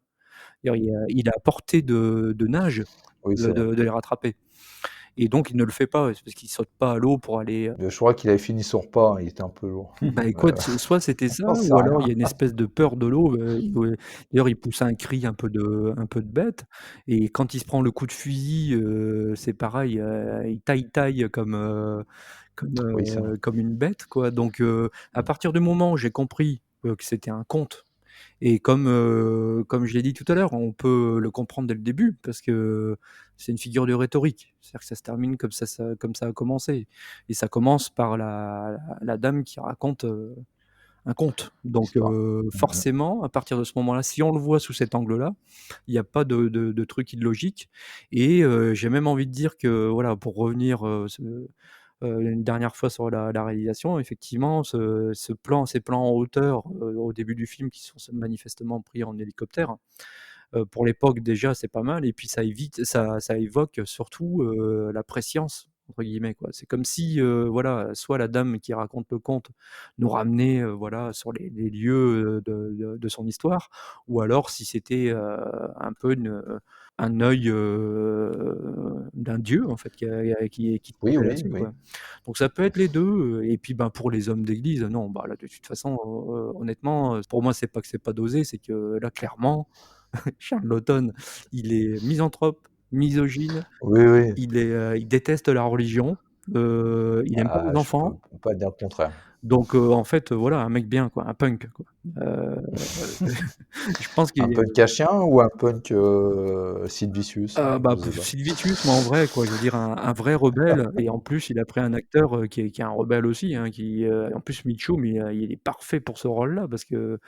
Il est à portée de nage Oui, c'est vrai. de les rattraper. Et donc, il ne le fait pas, c'est parce qu'il saute pas à l'eau pour aller. Je crois qu'il avait fini son repas, il était un peu lourd. Bah, Heu, écoute, soit c'était ça, j'en sais ou alors il y rien. a une espèce de peur de l'eau, ouais, d'ailleurs il pousse un cri un peu de bête, et quand il se prend le coup de fusil, c'est pareil, il taille Oui, c'est vrai. comme une bête, quoi. Donc à Mmh. partir du moment où j'ai compris, que c'était un conte, et comme je l'ai dit tout à l'heure, on peut le comprendre dès le début parce que c'est une figure de rhétorique. C'est-à-dire que ça se termine comme ça a commencé, et ça commence par la dame qui raconte, un conte. Donc L'histoire. Mmh mh. forcément, à partir de ce moment-là, si on le voit sous cet angle-là, il y a pas de truc illogique, et j'ai même envie de dire que, voilà, pour revenir, une dernière fois sur la réalisation, effectivement, ces plans en hauteur, au début du film, qui sont manifestement pris en hélicoptère, pour l'époque déjà, c'est pas mal, et puis ça évoque surtout, la «prescience» entre guillemets, quoi. C'est comme si, voilà, soit la dame qui raconte le conte nous ramenait, voilà, sur les lieux, de son histoire, ou alors si c'était, un peu un œil, d'un dieu en fait qui Oui, traitait oui, là-dessus, oui. quoi. Donc ça peut être les 2. Et puis, ben, pour les hommes d'église, non, bah, là, de toute façon, honnêtement, pour moi, c'est pas que c'est pas dosé, c'est que là, clairement, Charles Laughton, il est misanthrope, misogyne, Oui, oui. il déteste la religion, il aime pas Ah, les je peux enfants. pas dire le contraire. Donc en fait, voilà, un mec bien, quoi, un punk, quoi. Heu, je pense Un qu'il punk à chien ou un punk, Sid Vicious? Bah, Je sais pas. Sylvicius, mais en vrai, quoi, je veux dire un vrai rebelle, et en plus, il a pris un acteur, qui est un rebelle aussi, hein, en plus Mitchum, il est parfait pour ce rôle-là parce qu'il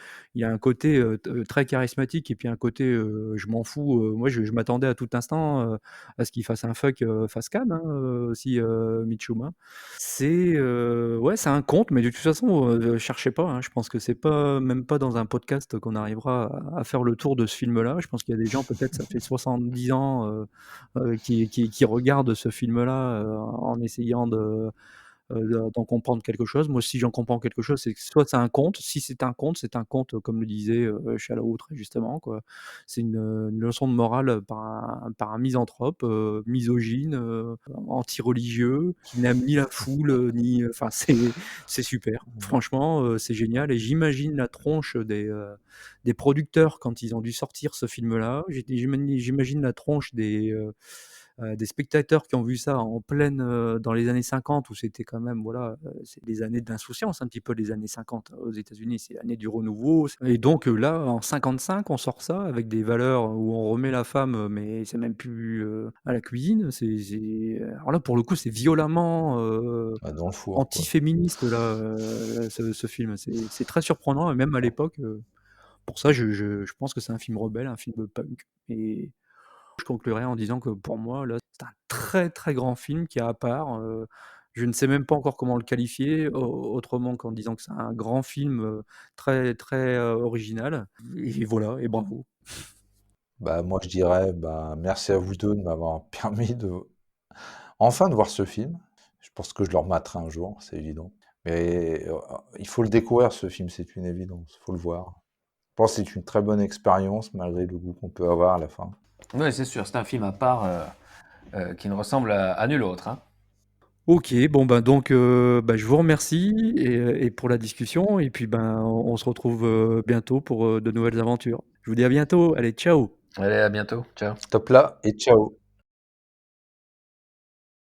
a un côté, très charismatique, et puis un côté, je m'en fous, moi je m'attendais à tout instant, à ce qu'il fasse un fuck, face cam, hein, aussi, Mitchum, hein. Ouais, c'est un conte, mais de toute façon, cherchez pas, hein. Je pense que c'est pas, même pas dans un podcast qu'on arrivera à faire le tour de ce film-là. Je pense qu'il y a des gens, peut-être ça fait 70 ans, qui regardent ce film-là, en essayant d'en comprendre quelque chose. Moi, si j'en comprends quelque chose, c'est que soit c'est un conte. Si c'est un conte, c'est un conte, comme le disait, Chaloux très justement, quoi. C'est une leçon de morale par un misanthrope, misogyne, anti-religieux, qui n'aime ni la foule, ni, enfin, c'est super. Franchement, c'est génial, et j'imagine la tronche des producteurs quand ils ont dû sortir ce film-là. J'imagine la tronche des spectateurs qui ont vu ça en pleine, dans les années 50, où c'était quand même, voilà, c'est des années d'insouciance un petit peu, les années 50 aux États-Unis, c'est l'année du renouveau, et donc là, en 55, on sort ça avec des valeurs où on remet la femme, mais c'est même plus, à la cuisine, alors là, pour le coup, c'est violemment, Ah, dans le four, quoi. antiféministe là, ce film. C'est très surprenant, et même à l'époque, pour ça, je pense que c'est un film rebelle, un film punk, et je conclurai en disant que pour moi, là, c'est un très, très grand film qui est à part, je ne sais même pas encore comment le qualifier, autrement qu'en disant que c'est un grand film, très, très, original, et voilà, et bravo. Bah, moi, je dirais, bah, merci à vous 2 de m'avoir permis de enfin de voir ce film. Je pense que je le rematerai un jour, c'est évident. Mais, il faut le découvrir ce film, c'est une évidence, faut le voir. Je pense que c'est une très bonne expérience malgré le goût qu'on peut avoir à la fin. Ouais, c'est sûr, c'est un film à part qui ne ressemble à nul autre, hein. OK, bon, ben, donc bah, je vous remercie et pour la discussion et puis, ben, on se retrouve, bientôt pour, de nouvelles aventures. Je vous dis à bientôt. Allez, ciao! Allez, à bientôt. Ciao. Stop là et ciao.